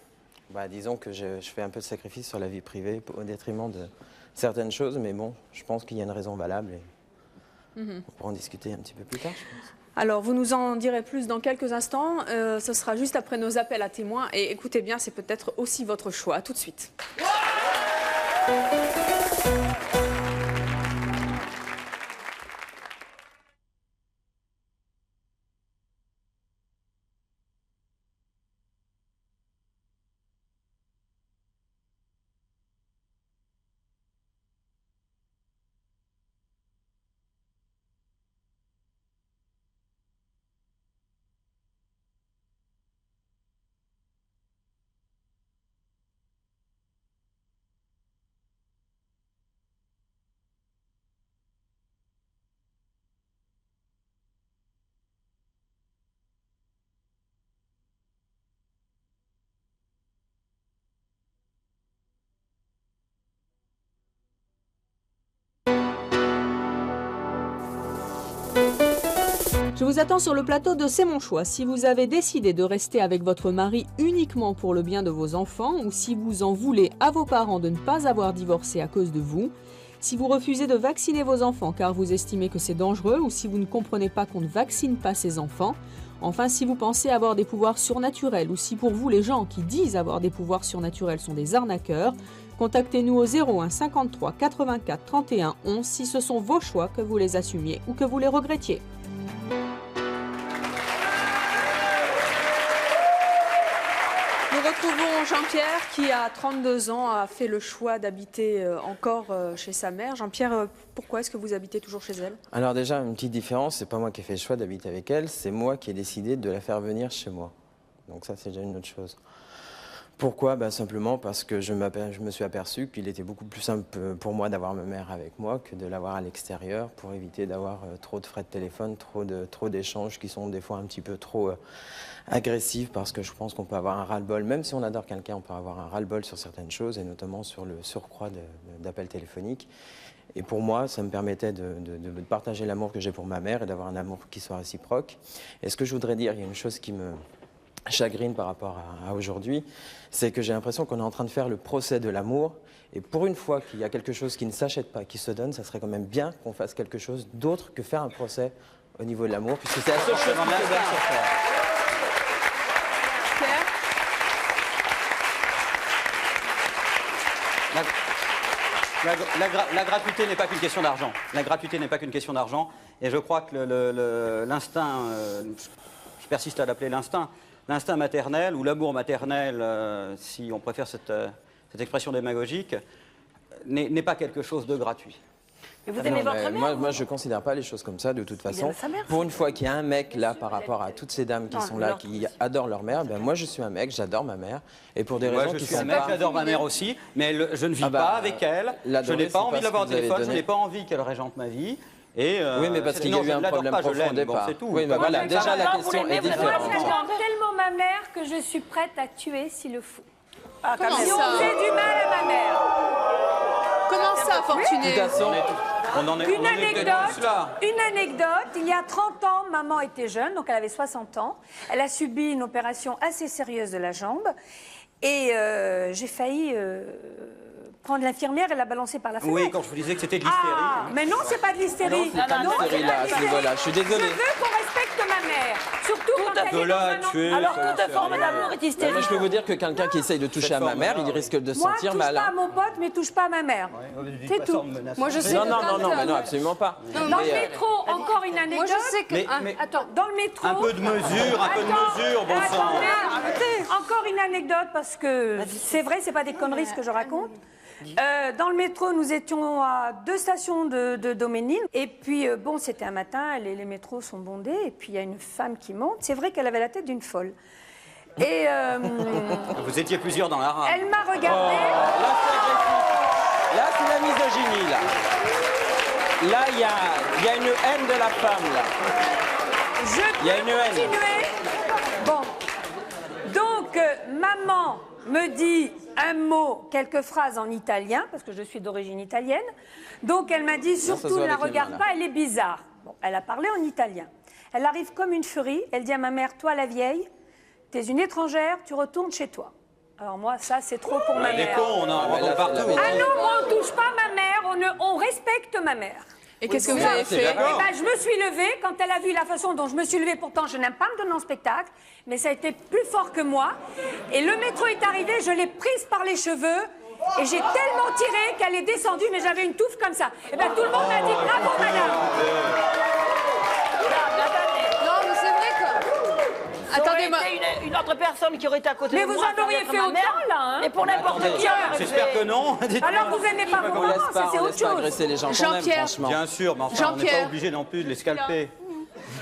Bah, disons que je fais un peu de sacrifice sur la vie privée au détriment de certaines choses, mais bon, je pense qu'il y a une raison valable et on pourra en discuter un petit peu plus tard, je pense. Alors, vous nous en direz plus dans quelques instants. Ce sera juste après nos appels à témoins. Et écoutez bien, c'est peut-être aussi votre choix. À tout de suite. Je vous attends sur le plateau de C'est mon choix. Si vous avez décidé de rester avec votre mari uniquement pour le bien de vos enfants, ou si vous en voulez à vos parents de ne pas avoir divorcé à cause de vous, si vous refusez de vacciner vos enfants car vous estimez que c'est dangereux, ou si vous ne comprenez pas qu'on ne vaccine pas ses enfants, enfin si vous pensez avoir des pouvoirs surnaturels, ou si pour vous les gens qui disent avoir des pouvoirs surnaturels sont des arnaqueurs, contactez-nous au 01 53 84 31 11 si ce sont vos choix, que vous les assumiez ou que vous les regrettiez. Nous retrouvons Jean-Pierre qui, à 32 ans, a fait le choix d'habiter encore chez sa mère. Jean-Pierre, pourquoi est-ce que vous habitez toujours chez elle? Alors déjà, une petite différence, c'est pas moi qui ai fait le choix d'habiter avec elle, c'est moi qui ai décidé de la faire venir chez moi. Donc ça, c'est déjà une autre chose. Pourquoi? Simplement parce que je me suis aperçu qu'il était beaucoup plus simple pour moi d'avoir ma mère avec moi que de l'avoir à l'extérieur, pour éviter d'avoir trop de frais de téléphone, trop d'échanges qui sont des fois un petit peu trop agressifs, parce que je pense qu'on peut avoir un ras-le-bol, même si on adore quelqu'un, on peut avoir un ras-le-bol sur certaines choses, et notamment sur le surcroît d'appels téléphoniques. Et pour moi, ça me permettait de partager l'amour que j'ai pour ma mère et d'avoir un amour qui soit réciproque. Et ce que je voudrais dire, il y a une chose qui me chagrine par rapport à aujourd'hui, c'est que j'ai l'impression qu'on est en train de faire le procès de l'amour. Et pour une fois qu'il y a quelque chose qui ne s'achète pas, qui se donne, ça serait quand même bien qu'on fasse quelque chose d'autre que faire un procès au niveau de l'amour, puisque c'est la seule chose qui peut bien se faire. La gratuité n'est pas qu'une question d'argent. La gratuité n'est pas qu'une question d'argent. Et je crois que l'instinct, je persiste à l'appeler l'instinct maternel ou l'amour maternel, si on préfère cette expression démagogique, n'est pas quelque chose de gratuit. Mais vous aimez votre mère? Moi, je ne considère pas les choses comme ça, de toute façon. Pour une fois qu'il y a un mec là, par rapport à toutes ces dames qui sont là, qui adorent leur mère, ben moi, je suis un mec, j'adore ma mère. Et pour des raisons qui sont pas... Je suis un mec, j'adore ma mère aussi, mais je ne vis pas avec elle. Je n'ai pas envie de l'avoir au téléphone, je n'ai pas envie qu'elle régente ma vie. Et oui, mais parce qu'il y a eu un problème profond au départ. Oui, mais voilà, déjà la question est différente. Moi, j'adore tellement ma mère que je suis prête à tuer s'il le faut. Ah, si on fait du mal à ma mère. Comment ça, Fortuné? Une anecdote, il y a 30 ans, maman était jeune, donc elle avait 60 ans. Elle a subi une opération assez sérieuse de la jambe. Et j'ai failli prendre l'infirmière et la balancer par la fenêtre. Oui, quand je vous disais que c'était de l'hystérie. Ah, mais non, c'est pas de l'hystérie. Non, c'est pas de l'hystérie là, à ce niveau-là, je suis désolé. Je veux qu'on respecte ma mère. Surtout quand elle est dans un... Alors, toute forme d'amour est hystérique. Moi, je peux vous dire que quelqu'un qui essaye de toucher à ma mère, il risque de se sentir malin. Moi, touche pas à mon pote, mais touche pas à ma mère. C'est tout. Moi, je sais. Non, absolument pas. Dans le métro, encore une anecdote. Moi, je sais que... Attends, dans le métro... Un peu de mesure, bon sang. Encore une anecdote, parce que c'est vrai, c'est pas des conneries ce que je raconte. Dans le métro, nous étions à 2 stations de Doménil. Et puis, bon, c'était un matin, les métros sont bondés. Et puis, il y a une femme qui monte. C'est vrai qu'elle avait la tête d'une folle. Et... Vous étiez plusieurs dans la rame. Elle m'a regardée. Là, c'est la misogynie, là. Là, il y a une haine de la femme, là. Je peux continuer. Bon. Donc, maman me dit un mot, quelques phrases en italien, parce que je suis d'origine italienne. Donc, elle m'a dit, surtout, ne la regarde pas, elle est bizarre. Bon, elle a parlé en italien. Elle arrive comme une furie. Elle dit à ma mère, toi, la vieille, t'es une étrangère, tu retournes chez toi. Alors moi, ça, c'est trop pour ma mère. On en partout. Ah non, on ne touche pas ma mère, on respecte ma mère. Et qu'est-ce que vous avez fait? Je me suis levée, quand elle a vu la façon dont je me suis levée, pourtant je n'aime pas me donner en spectacle, mais ça a été plus fort que moi. Et le métro est arrivé, je l'ai prise par les cheveux, et j'ai tellement tiré qu'elle est descendue, mais j'avais une touffe comme ça. Et bien tout le monde m'a dit bravo madame. Non, mais c'est vrai que... Attendez-moi. Une autre personne qui aurait été à côté de moi. Mais vous en auriez fait autant, là, hein? Et pour n'importe qui. J'espère que non. Alors vous n'aimez pas vos mamans, ça c'est autre chose. Agresser les gens Jean-Pierre. Bien sûr, mais enfin, on n'est pas obligé non plus de les scalper.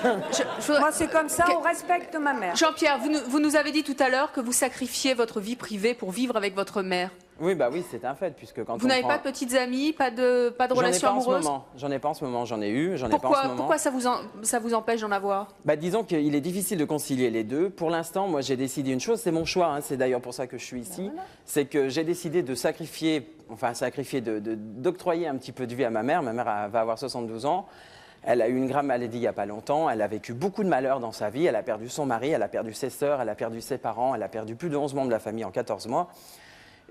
Moi, c'est comme ça, on respecte ma mère. Jean-Pierre, vous nous avez dit tout à l'heure que vous sacrifiez votre vie privée pour vivre avec votre mère. Oui, bah oui, c'est un fait, puisque quand vous n'avez pas de petites amies, pas de relations amoureuses? J'en ai pas en ce moment, j'en ai eu, j'en ai pas en ce moment. Pourquoi ça vous empêche d'en avoir? Bah disons qu'il est difficile de concilier les deux. Pour l'instant, moi j'ai décidé une chose, c'est mon choix, hein, c'est d'ailleurs pour ça que je suis ici, c'est que j'ai décidé de d'octroyer un petit peu de vie à ma mère. Ma mère va avoir 72 ans. Elle a eu une grave maladie il n'y a pas longtemps, elle a vécu beaucoup de malheurs dans sa vie, elle a perdu son mari, elle a perdu ses sœurs, elle a perdu ses parents, elle a perdu plus de 11 membres de la famille en 14 mois.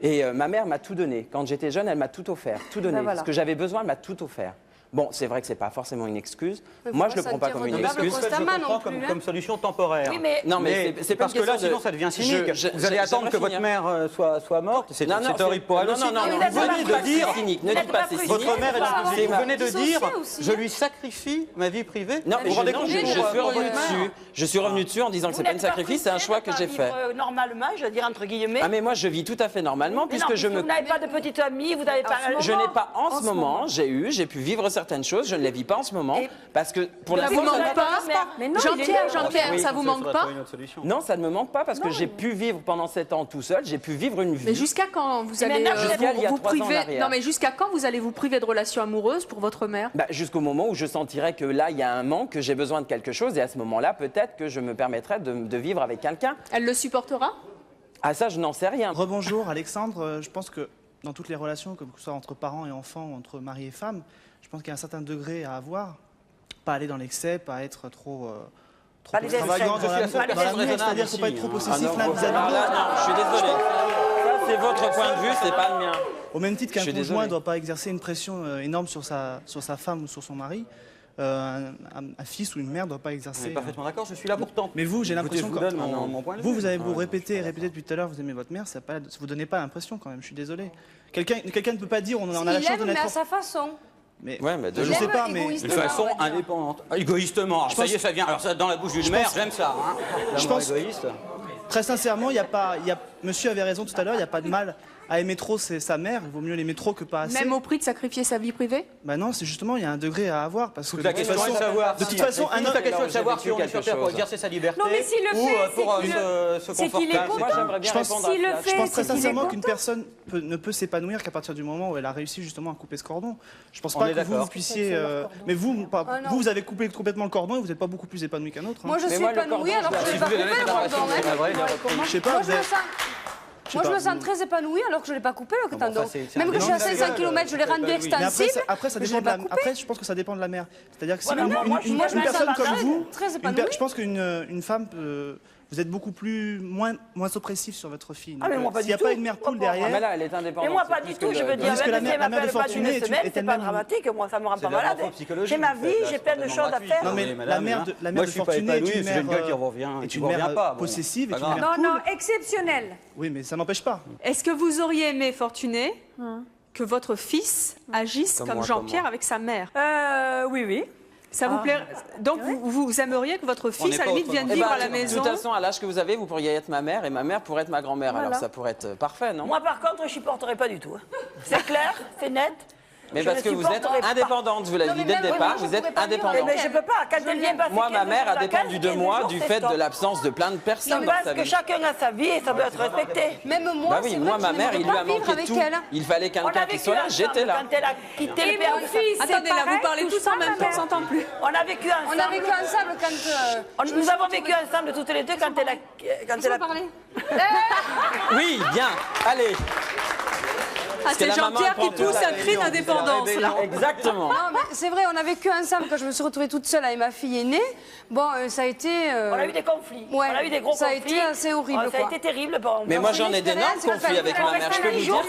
Et ma mère m'a tout donné. Quand j'étais jeune, elle m'a tout offert, tout donné. Ben voilà. Ce que j'avais besoin, elle m'a tout offert. Bon, c'est vrai que c'est pas forcément une excuse. Moi, je le prends pas comme une excuse. Je le prends comme solution temporaire. Oui, mais... Non, mais c'est parce que là, sinon, ça devient cynique. Vous allez attendre que votre mère soit morte. C'est horrible pour elle aussi. Non, vous venez de dire... Ne dites pas c'est cynique. Votre mère, vous venez de dire, je lui sacrifie ma vie privée. Non, mais je suis revenu dessus en disant que c'est pas un sacrifice, c'est un choix que j'ai fait. Normalement, je veux dire entre guillemets. Ah, mais moi, je vis tout à fait normalement, puisque je me... Vous n'avez pas de petite amie, vous n'avez pas... Je n'ai pas en ce moment, j'ai pu vivre certaines choses, je ne les vis pas en ce moment, parce que pour ça vous manque pas? Jean-Pierre, ça vous manque pas? Non, ça ne me manque pas, parce que j'ai pu vivre pendant 7 ans tout seul, j'ai pu vivre une vie. Mais jusqu'à quand vous allez vous priver? Non, mais jusqu'à quand vous allez vous priver de relations amoureuses pour votre mère? Jusqu'au moment où je sentirai que là, il y a un manque, que j'ai besoin de quelque chose, et à ce moment-là, peut-être que je me permettrai de vivre avec quelqu'un. Elle le supportera? Ah, ça, je n'en sais rien. Rebonjour, Alexandre. Je pense que dans toutes les relations, que ce soit entre parents et enfants ou entre mari et femme, je pense qu'il y a un certain degré à avoir. Pas aller dans l'excès, pas être trop extravagant dans l'amour, c'est-à-dire qu'il ne faut pas être trop possessif l'un vis-à-vis de l'autre. Non, je suis désolé. Ça, c'est votre point de vue, c'est pas le mien. Au même titre qu'un conjoint ne doit pas exercer une pression énorme sur sa femme ou sur son mari, un fils ou une mère ne doit pas On exercer. est parfaitement d'accord, je suis là pourtant. Mais vous, j'ai l'impression Écoutez, je vous donne mon point de vue. vous avez beau répéter depuis tout à l'heure, vous aimez votre mère, ça vous donnez pas l'impression quand même. Je suis désolé. Quelqu'un ne peut pas dire on a la Il chance de aime, mais à naître. sa façon. Mais Ouais, mais je sais pas, mais De façon indépendante. Égoïstement. Alors, ça y est, ça vient. Alors, ça, dans la bouche d'une mère, j'aime ça. Hein. je pense égoïste. Très sincèrement, monsieur avait raison tout à l'heure, il n'y a pas de mal à aimer trop sa mère, il vaut mieux l'aimer trop que pas assez. Même au prix de sacrifier sa vie privée? Bah non, c'est justement, il y a un degré à avoir. Parce que La question est de savoir. De toute façon, un homme. La question est de savoir si on est sur Terre pour exercer sa liberté. Non, mais s'il le ou fait, pour c'est qu'il est content. Moi, j'aimerais bien répondre à ça. Je pense très sincèrement qu'une personne ne peut s'épanouir qu'à partir du moment où elle a réussi justement à couper ce cordon. Je pense pas que vous puissiez. Mais vous avez coupé complètement le cordon et vous n'êtes pas beaucoup plus épanoui qu'un autre. Moi, je suis épanouie alors que je n'ai pas coupé le cordon. Je sais pas, Moi, je me sens très épanouie alors que je ne l'ai pas coupé le tendon. Même que je suis à 500 km, je l'ai rendu extensible. Après, ça dépend après, je pense que ça dépend de la mère. C'est-à-dire que si une moi, je me personne sens comme vous, très épanouie. je pense qu'une femme, vous êtes beaucoup moins oppressif sur votre fille. Ah, mais moi, pas s'il n'y a du pas tout. une mère poule derrière. Mais là, elle est indépendante. Mais moi, pas du tout, je veux dire, même si elle m'appelle pas d'une semaine, c'est pas dramatique, moi, ça me rend pas malade. J'ai ma vie, j'ai plein de choses à faire. Non, mais la mère de Fortuné est une mère possessive. Non, exceptionnelle. Oui, mais ça n'empêche pas. Est-ce que vous auriez aimé, Fortuné, que votre fils agisse comme Jean-Pierre avec sa mère? Oui. Ça vous plaît? Donc vous aimeriez que votre fils, à la limite, vienne vivre à la maison? De toute façon, à l'âge que vous avez, vous pourriez être ma mère et ma mère pourrait être ma grand-mère. Voilà. Alors ça pourrait être parfait, non? Moi, par contre, je supporterai pas du tout. C'est clair, c'est net. Mais parce que vous êtes indépendante, vous l'avez dit dès le départ, vous êtes indépendante. Mais je peux pas, quand elle vient passer. Moi, ma mère a dépendu de moi du fait de l'absence de plein de personnes dans sa Parce que vie. chacun a sa vie et ça doit être respecté. Même moi, Bah oui, moi, ma mère, il lui a manqué tout. Il fallait quelqu'un qui soit là, j'étais là. Quand elle a quitté le père de sa fille. Attendez, là, vous parlez tous en même temps, on s'entend plus. On a vécu ensemble. On a vécu ensemble quand... Nous avons vécu ensemble toutes les deux quand elle a... Laisse-moi parler. Oui, bien, allez. Ah, c'est Jean-Pierre qui pousse un cri d'indépendance, là. Exactement. Non, mais c'est vrai, on a vécu ensemble quand je me suis retrouvée toute seule avec ma fille aînée. Bon, ça a été... On a eu des conflits. Ouais, on a eu des gros ça conflits. a été assez horrible, Ça a été terrible. Bon, Mais moi, j'en ai d'énormes conflits avec ma mère. Je peux vous dire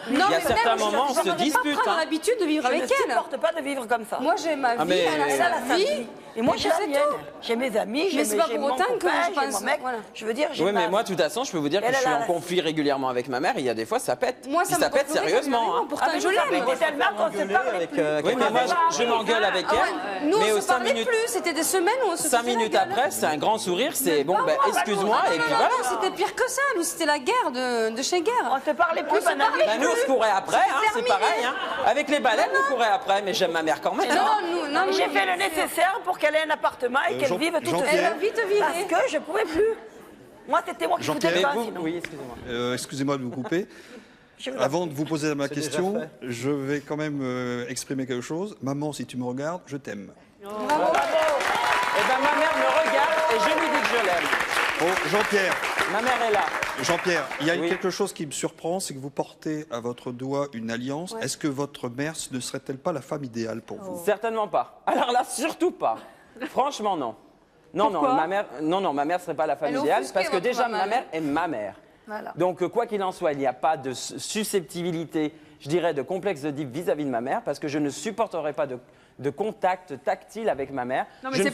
qu'il y a certains moments, on se dispute. J'ai l'habitude de vivre avec elle. Je ne supporte pas de vivre comme ça. Moi, j'ai ma vie, elle a sa vie. Et moi, j'ai la mienne. J'ai mes amis, j'ai mon copain, j'ai mon mec. Je veux dire, j'ai Oui, mais moi, de toute façon, je peux vous dire que je suis en conflit régulièrement avec ma mère. Et il y a des fois, ça pète. Moi, ça pète sérieusement. Pourtant, je l'aime. Mais tellement qu'on se parlait plus. Oui, mais moi, je m'engueule avec elle. Nous, mais on aux se 5 parlait minutes. plus. C'était des semaines où on se 5 minutes après, c'est un grand sourire, c'est bon, ben excuse-moi, et puis voilà. C'était pire que ça, nous, c'était la guerre de chez guerre. On se parlait plus, Ben nous, on se courait après, c'est pareil. Avec les baleines, on courait après, mais j'aime ma mère quand même. Non, j'ai fait le nécessaire pour qu'elle ait un appartement et qu'elle vive toute seule. Elle a vite viré. Parce que je pouvais plus. Moi, c'était moi qui foutais le camp, sinon. Oui, excusez-moi. Excusez-moi de vous couper. Avant de vous poser ma question, je vais quand même exprimer quelque chose. Maman, si tu me regardes, je t'aime. Bravo. Eh ben ma mère me regarde et je lui dis que je l'aime. Oh, Jean-Pierre. Ma mère est là. Jean-Pierre, il y a quelque chose qui me surprend, c'est que vous portez à votre doigt une alliance. Est-ce que votre mère ne serait-elle pas la femme idéale pour vous? Certainement pas. Alors là, surtout pas. Franchement, non. Non, ma mère serait pas la femme idéale parce que déjà ma mère est ma mère. Voilà. Donc quoi qu'il en soit, il n'y a pas de susceptibilité, je dirais, de complexe de Oedipe vis-à-vis de ma mère parce que je ne supporterai pas de contact tactile avec ma mère. Non, mais c'est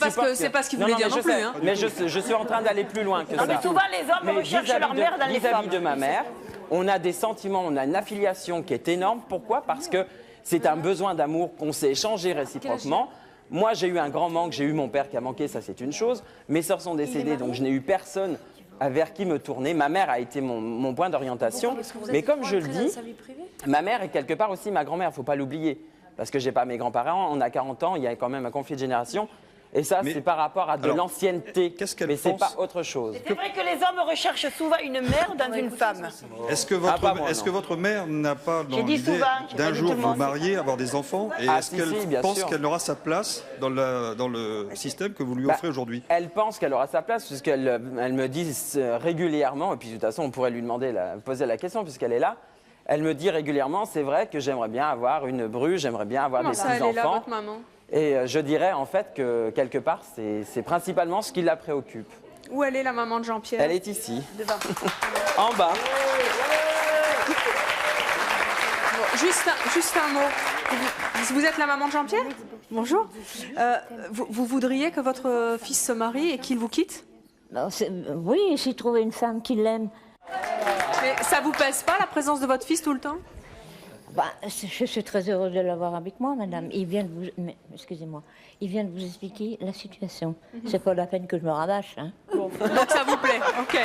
pas ce qu'il voulait dire non plus. Hein. Mais je suis en train d'aller plus loin que ça. Mais souvent, les hommes recherchent leur mère dans les femmes. Vis-à-vis de ma mère, on a des sentiments, on a une affiliation qui est énorme. Pourquoi? Parce que c'est un besoin d'amour qu'on s'est échangé réciproquement. Moi, j'ai eu un grand manque, j'ai eu mon père qui a manqué, ça c'est une chose. Mes sœurs sont décédées, donc je n'ai eu personne vers qui me tourner. Ma mère a été mon point d'orientation. Mais comme je le dis, ma mère est quelque part aussi ma grand-mère, il ne faut pas l'oublier. Parce que je n'ai pas mes grands-parents, on a 40 ans, il y a quand même un conflit de génération. Et ça, c'est par rapport à de l'ancienneté. Mais ce n'est pas autre chose. C'est vrai que les hommes recherchent souvent une mère dans une femme. Est-ce que votre mère n'a pas dans l'idée d'un jour vous marier, avoir des enfants? Et est-ce qu'elle pense qu'elle aura sa place dans le système que vous lui offrez aujourd'hui? Elle pense qu'elle aura sa place puisqu'elle me dit régulièrement, et puis de toute façon on pourrait lui poser la question puisqu'elle est là. Elle me dit régulièrement, c'est vrai que j'aimerais bien avoir une bru, j'aimerais bien avoir des petits-enfants. Elle est là, votre maman. Et je dirais en fait que quelque part, c'est principalement ce qui la préoccupe. Où elle est la maman de Jean-Pierre? Elle est ici. En bas. Juste un mot. Vous êtes la maman de Jean-Pierre? Bonjour. Vous voudriez que votre fils se marie et qu'il vous quitte? Oui, s'il trouvait une femme qui l'aime. Mais ça vous pèse pas, la présence de votre fils tout le temps? Je suis très heureuse de l'avoir avec moi, madame. Il vient de vous... Excusez-moi. Il vient de vous expliquer la situation. C'est pas la peine que je me rabâche. Hein. Bon, donc ça vous plaît, ok.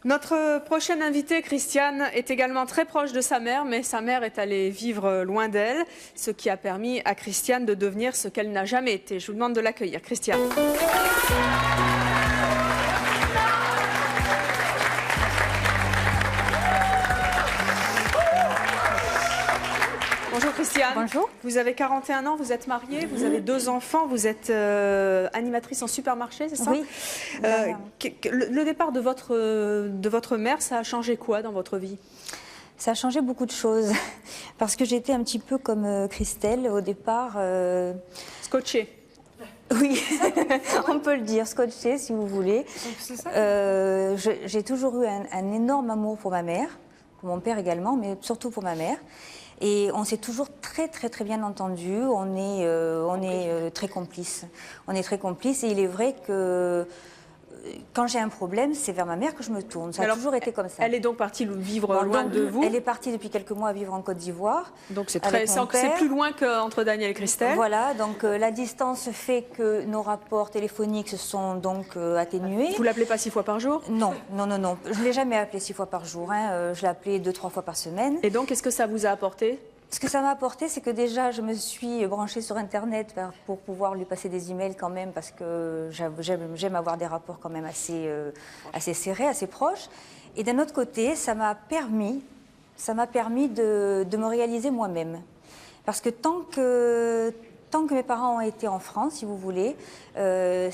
Notre prochaine invitée, Christiane, est également très proche de sa mère, mais sa mère est allée vivre loin d'elle, ce qui a permis à Christiane de devenir ce qu'elle n'a jamais été. Je vous demande de l'accueillir, Christiane. Bonjour Christiane. Bonjour. Vous avez 41 ans, vous êtes mariée, vous avez 2 enfants, vous êtes animatrice en supermarché, c'est ça? Oui. Le départ de votre mère, ça a changé quoi dans votre vie? Ça a changé beaucoup de choses. Parce que j'étais un petit peu comme Christelle au départ. Scotchée. Oui, on peut le dire, scotchée si vous voulez. J'ai toujours eu un énorme amour pour ma mère, pour mon père également, mais surtout pour ma mère. Et on s'est toujours très bien entendu. On est très complices. On est très complices. Et il est vrai que quand j'ai un problème, c'est vers ma mère que je me tourne. Ça a toujours été comme ça. Elle est donc partie vivre loin de vous? Elle est partie depuis quelques mois à vivre en Côte d'Ivoire. Donc c'est plus loin qu'entre Daniel et Christelle. Voilà, donc la distance fait que nos rapports téléphoniques se sont donc atténués. Vous l'appelez pas 6 fois par jour? Non. Je ne l'ai jamais appelé 6 fois par jour. Je l'ai appelé 2-3 fois par semaine. Et donc, qu'est-ce que ça vous a apporté? Ce que ça m'a apporté, c'est que déjà, je me suis branchée sur Internet pour pouvoir lui passer des emails quand même, parce que j'aime avoir des rapports quand même assez serrés, assez proches. Et d'un autre côté, ça m'a permis de me réaliser moi-même. Parce que tant que mes parents ont été en France, si vous voulez, ma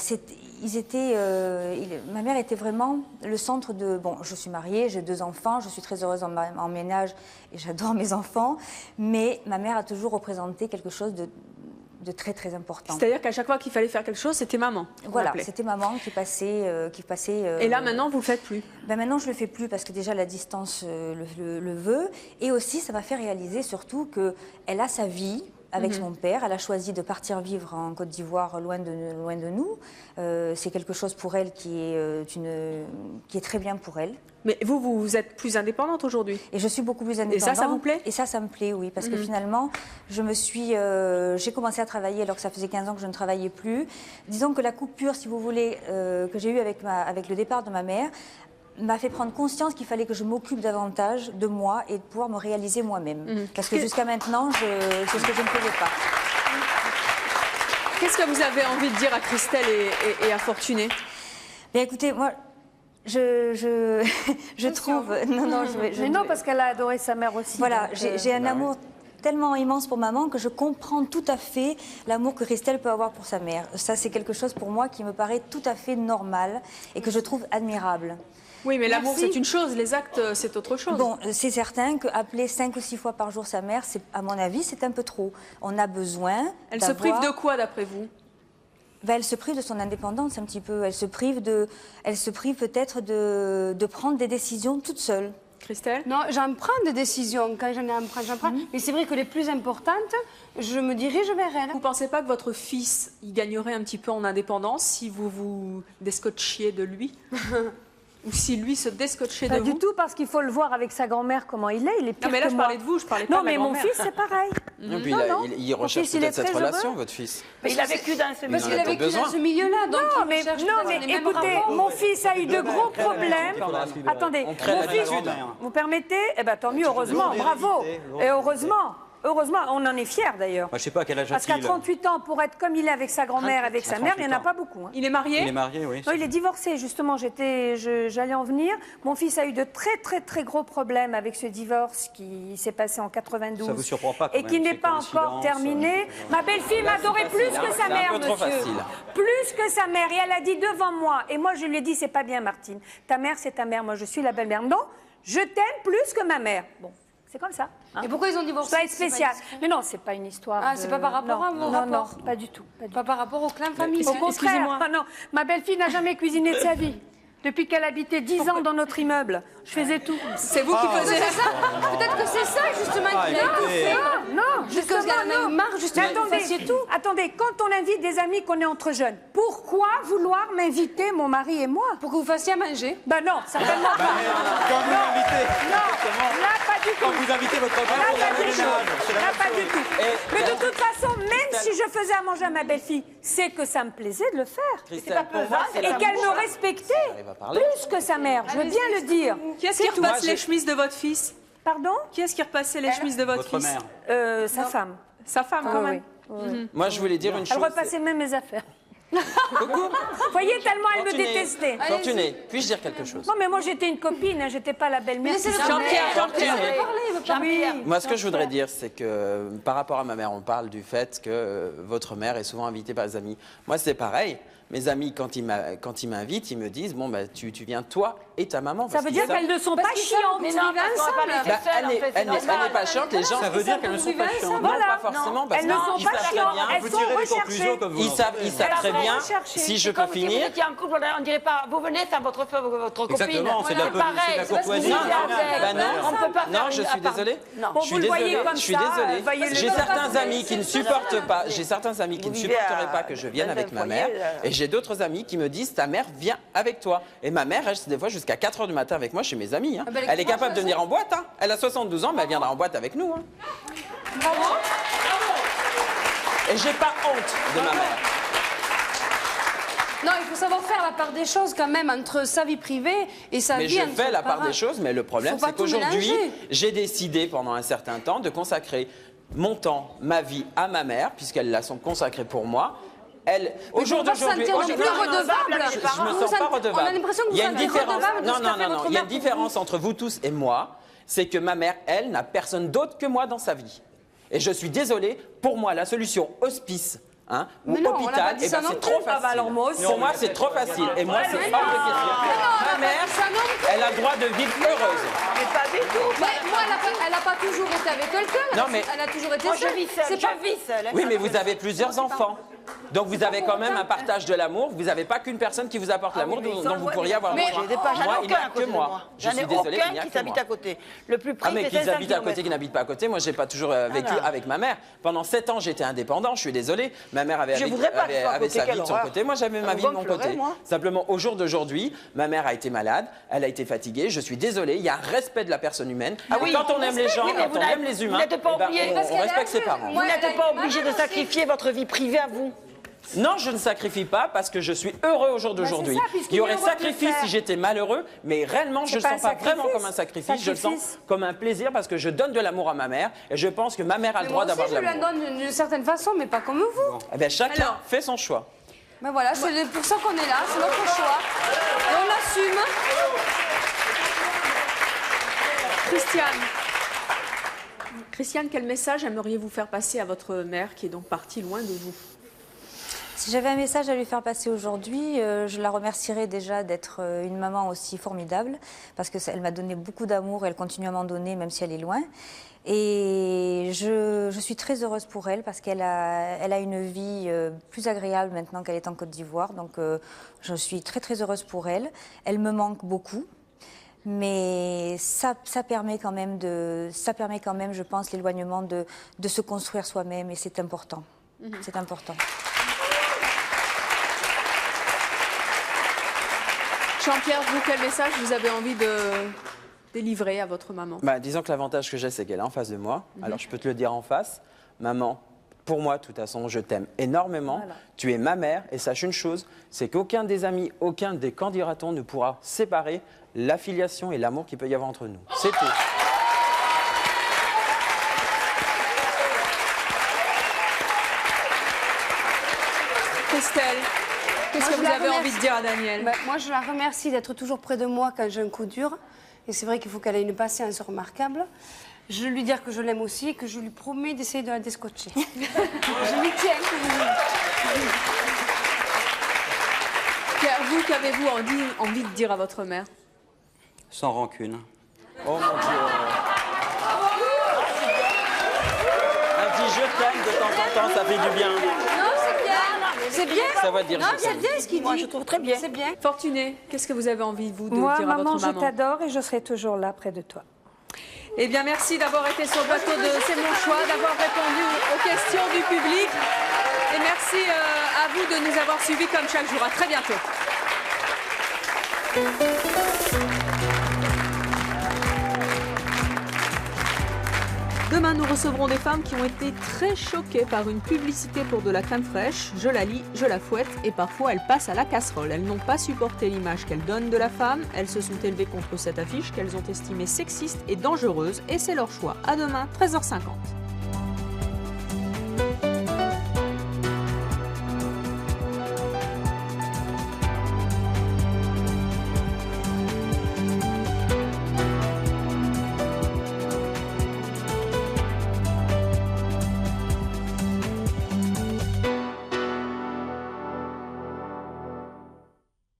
mère était vraiment le centre de... Bon, je suis mariée, j'ai 2 enfants, je suis très heureuse en ménage et j'adore mes enfants, mais ma mère a toujours représenté quelque chose de très important. C'est-à-dire qu'à chaque fois qu'il fallait faire quelque chose, c'était maman? Voilà, c'était maman qui passait... Et là, maintenant, vous ne le faites plus? Maintenant, je ne le fais plus parce que déjà la distance le veut. Et aussi, ça m'a fait réaliser surtout qu'elle a sa vie avec son père. Elle a choisi de partir vivre en Côte d'Ivoire, loin de nous. C'est quelque chose pour elle qui est très bien pour elle. Mais vous êtes plus indépendante aujourd'hui? Et je suis beaucoup plus indépendante. Et ça vous plaît? Et ça me plaît, oui. Parce que finalement, j'ai commencé à travailler alors que ça faisait 15 ans que je ne travaillais plus. Disons que la coupure, si vous voulez, que j'ai eue avec le départ de ma mère, m'a fait prendre conscience qu'il fallait que je m'occupe davantage de moi et de pouvoir me réaliser moi-même. Parce que jusqu'à maintenant, c'est ce que je ne faisais pas. Qu'est-ce que vous avez envie de dire à Christelle et à Fortuné? Bien, écoutez, moi, je trouve... Non, parce qu'elle a adoré sa mère aussi. Voilà, j'ai un amour tellement immense pour maman que je comprends tout à fait l'amour que Christelle peut avoir pour sa mère. Ça, c'est quelque chose pour moi qui me paraît tout à fait normal et que je trouve admirable. Oui, mais l'amour, c'est une chose, les actes, c'est autre chose. Bon, c'est certain qu'appeler 5 ou 6 fois par jour sa mère, à mon avis, c'est un peu trop. On a besoin Elle se prive de quoi, d'après vous? Elle se prive de son indépendance, un petit peu. Elle se prive peut-être de prendre des décisions toute seule. Christelle? Non, j'en prends des décisions. Quand j'en ai à prendre, j'en prends. Mais c'est vrai que les plus importantes, je me dirige vers elles. Vous ne pensez pas que votre fils il gagnerait un petit peu en indépendance si vous vous descotchiez de lui? Ou si lui se descotchait de vous? Pas du tout, parce qu'il faut le voir avec sa grand-mère comment il est. Il est pire non, mais là, que je moi. parlais de vous, je parlais pas de ma Non, grand-mère. mais mon fils, c'est pareil. Et puis il recherche peut-être cette relation, votre fils. Mais il a vécu dans ce milieu. Parce qu'il a vécu dans ce milieu-là. Donc non, mais écoutez, mon fils a eu de gros problèmes. Attendez, mon fils, vous permettez? Eh bien, tant mieux, heureusement, bravo. Et heureusement, on en est fiers d'ailleurs. Je ne sais pas à quel âge a-t-il. Parce qu'à 38 ans, pour être comme il est avec sa grand-mère, avec sa mère, il n'y en a pas beaucoup. Il est marié? Il est marié, oui. Non, il est divorcé, justement, j'allais en venir. Mon fils a eu de très gros problèmes avec ce divorce qui s'est passé en 92. Ça vous surprend pas quand et qui n'est pas encore terminé. Ma belle-fille m'adorait plus que sa mère, monsieur. Plus que sa mère. Et elle a dit devant moi. Et moi, je lui ai dit, c'est pas bien, Martine. Ta mère, c'est ta mère. Moi, je suis la belle-mère. Non, je t'aime plus que ma mère. Bon. C'est comme ça. Et pourquoi ils ont divorcé? Ça va être spécial. Mais non, c'est pas une histoire. Ah, c'est pas par rapport à vos rapports? Non, pas du tout. Pas par rapport au clan famille? Au contraire, non. Ma belle-fille n'a jamais cuisiné de sa vie. Depuis qu'elle habitait 10 ans dans notre immeuble, je faisais tout. C'est vous qui faisiez ça? Peut-être que c'est ça, justement, qui a été fait. Non, justement, non. Marre, justement, vous fassiez tout. Attendez, quand on invite des amis qu'on est entre jeunes, pourquoi vouloir m'inviter, mon mari et moi? Pour que vous fassiez à manger? Ben non, certainement pas. Quand vous l'invitez. Non, là, pas du tout. Quand vous invitez votre copain pour la ménage. Là, pas du tout. Mais de toute façon, même si je faisais à manger à ma belle-fille, c'est que ça me plaisait de le faire. Christelle, pour moi, c'est et qu'elle me respectait plus que sa mère, je veux bien le dire. Qui est-ce qui repasse les chemises de votre fils? Pardon? Qui est-ce qui repassait les chemises de votre fils? mère. Sa femme. Sa femme, quand même. Moi, je voulais dire une chose. Elle repassait même mes affaires. Coucou. Vous voyez, tellement elle me détestait. Fortuné, puis-je dire quelque chose? Non, mais moi, j'étais une copine, j'étais pas la belle-mère. Jean-Pierre. Moi, ce que je voudrais dire, c'est que par rapport à ma mère, on parle du fait que votre mère est souvent invitée par les amis. Moi, c'est pareil. Mes amis, quand ils m'invitent, ils me disent, bon, bah, tu viens toi et ta maman. Ça veut dire qu'elles ne sont pas chiantes. Mais non, elle n'est pas chiante, les gens. Ça veut dire qu'elles ne sont pas chiantes. Non, pas forcément. Elles ne sont pas chiantes, elles sont recherchées. Ils savent très bien, si je peux finir. Si vous étiez en couple, on ne dirait pas, vous venez, c'est votre copine. Exactement, c'est de la courtoisie. Non, je suis désolé. Je suis désolé. J'ai certains amis qui ne supportent pas. J'ai certains amis qui ne supporteraient pas que je vienne avec ma mère. Et j'ai d'autres amis qui me disent ta mère vient avec toi. Et ma mère reste des fois jusqu'à 4h du matin avec moi chez mes amis. Hein. Elle est capable de venir en boîte. Hein. Elle a 72 ans, mais elle viendra en boîte avec nous. Hein. Bravo. Et j'ai pas honte de ma mère. Non, il faut savoir faire la part des choses quand même entre sa vie privée et sa vie. Mais je fais la part des choses, mais le problème c'est qu'aujourd'hui, j'ai décidé pendant un certain temps de consacrer mon temps, ma vie à ma mère, puisqu'elle la sont consacrée pour moi. Elle, au jour d'aujourd'hui, je me sens pas redevable. On a l'impression que vous êtes redevable. Non, il y a une différence entre vous tous et moi, c'est que ma mère, elle, n'a personne d'autre que moi dans sa vie. Et je suis désolé, pour moi, la solution hospice, hein, ou hôpital, eh ben, c'est trop facile. Pour moi, c'est trop facile. Et moi, c'est pas de question. Ma mère, elle a le droit de vivre heureuse. Mais pas du tout. Mais moi, elle n'a pas toujours été avec quelqu'un. Non, mais elle a toujours été seule. seule. Je vis seule. Oui, mais vous avez plusieurs enfants. Donc vous avez quand même un partage de l'amour. Vous n'avez pas qu'une personne qui vous apporte l'amour dont vous pourriez avoir besoin. Moi, il n'y a que moi. Je suis désolé, il n'y a qui que habite moi. à côté. Le plus près, mais qu'ils habitent à côté, qui n'habitent pas à côté. Moi, j'ai pas toujours vécu avec ma mère. Pendant 7 ans, j'étais indépendant. Je suis désolé. Ma mère avait sa vie de son côté. Moi, j'avais ma vie de mon côté. Simplement, au jour d'aujourd'hui, ma mère a été malade. Elle a été fatiguée. Je suis désolé. Il y a un respect de la personne humaine. Quand on aime les gens, quand on aime les humains, on respecte ses parents. Vous n'êtes pas obligé de sacrifier votre vie privée à vous. Non, je ne sacrifie pas parce que je suis heureux au jour d'aujourd'hui. Il y aurait sacrifice si j'étais malheureux, mais réellement, je ne le sens pas vraiment comme un sacrifice. Je le sens comme un plaisir parce que je donne de l'amour à ma mère et je pense que ma mère a le droit d'avoir de l'amour. Je la donne d'une certaine façon, mais pas comme vous. Eh bien, chacun fait son choix. Ben voilà, c'est pour ça qu'on est là, c'est notre choix. Et on l'assume. Christiane, quel message aimeriez-vous faire passer à votre mère qui est donc partie loin de vous? Si j'avais un message à lui faire passer aujourd'hui, je la remercierais déjà d'être une maman aussi formidable, parce qu'elle m'a donné beaucoup d'amour et elle continue à m'en donner même si elle est loin. Et je suis très heureuse pour elle parce qu'elle a une vie plus agréable maintenant qu'elle est en Côte d'Ivoire. Donc je suis très très heureuse pour elle. Elle me manque beaucoup. Mais ça permet quand même, je pense, l'éloignement de se construire soi-même et c'est important. C'est important. Jean-Pierre, vous, quel message vous avez envie de délivrer à votre maman? Disons que l'avantage que j'ai, c'est qu'elle est en face de moi. Alors, je peux te le dire en face. Maman, pour moi, de toute façon, je t'aime énormément. Voilà. Tu es ma mère. Et sache une chose, c'est qu'aucun des amis, aucun des candidatons ne pourra séparer l'affiliation et l'amour qu'il peut y avoir entre nous. C'est tout. Christelle, qu'est-ce que vous avez envie de dire à Daniel? Moi, je la remercie d'être toujours près de moi quand j'ai un coup dur. Et c'est vrai qu'il faut qu'elle ait une patience remarquable. Je vais lui dire que je l'aime aussi et que je lui promets d'essayer de la déscotcher. Je lui tiens. Pierre, vous, qu'avez-vous envie de dire à votre mère? Sans rancune. Oh mon Dieu. important, ça fait du bien. Non, c'est bien. C'est bien. Ça va dire. Non, c'est bien ce qu'il dit. Moi, je trouve très bien. C'est bien. Fortuné, qu'est-ce que vous avez envie, vous, de Moi, dire à maman, votre je maman? t'adore et je serai toujours là près de toi. Eh bien, merci d'avoir été sur le plateau de C'est mon choix, d'avoir répondu aux questions du public. Et merci à vous de nous avoir suivis comme chaque jour. À très bientôt. Demain, nous recevrons des femmes qui ont été très choquées par une publicité pour de la crème fraîche. Je la lis, je la fouette et parfois elle passe à la casserole. Elles n'ont pas supporté l'image qu'elles donnent de la femme. Elles se sont élevées contre cette affiche qu'elles ont estimée sexiste et dangereuse. Et c'est leur choix. À demain, 13h50.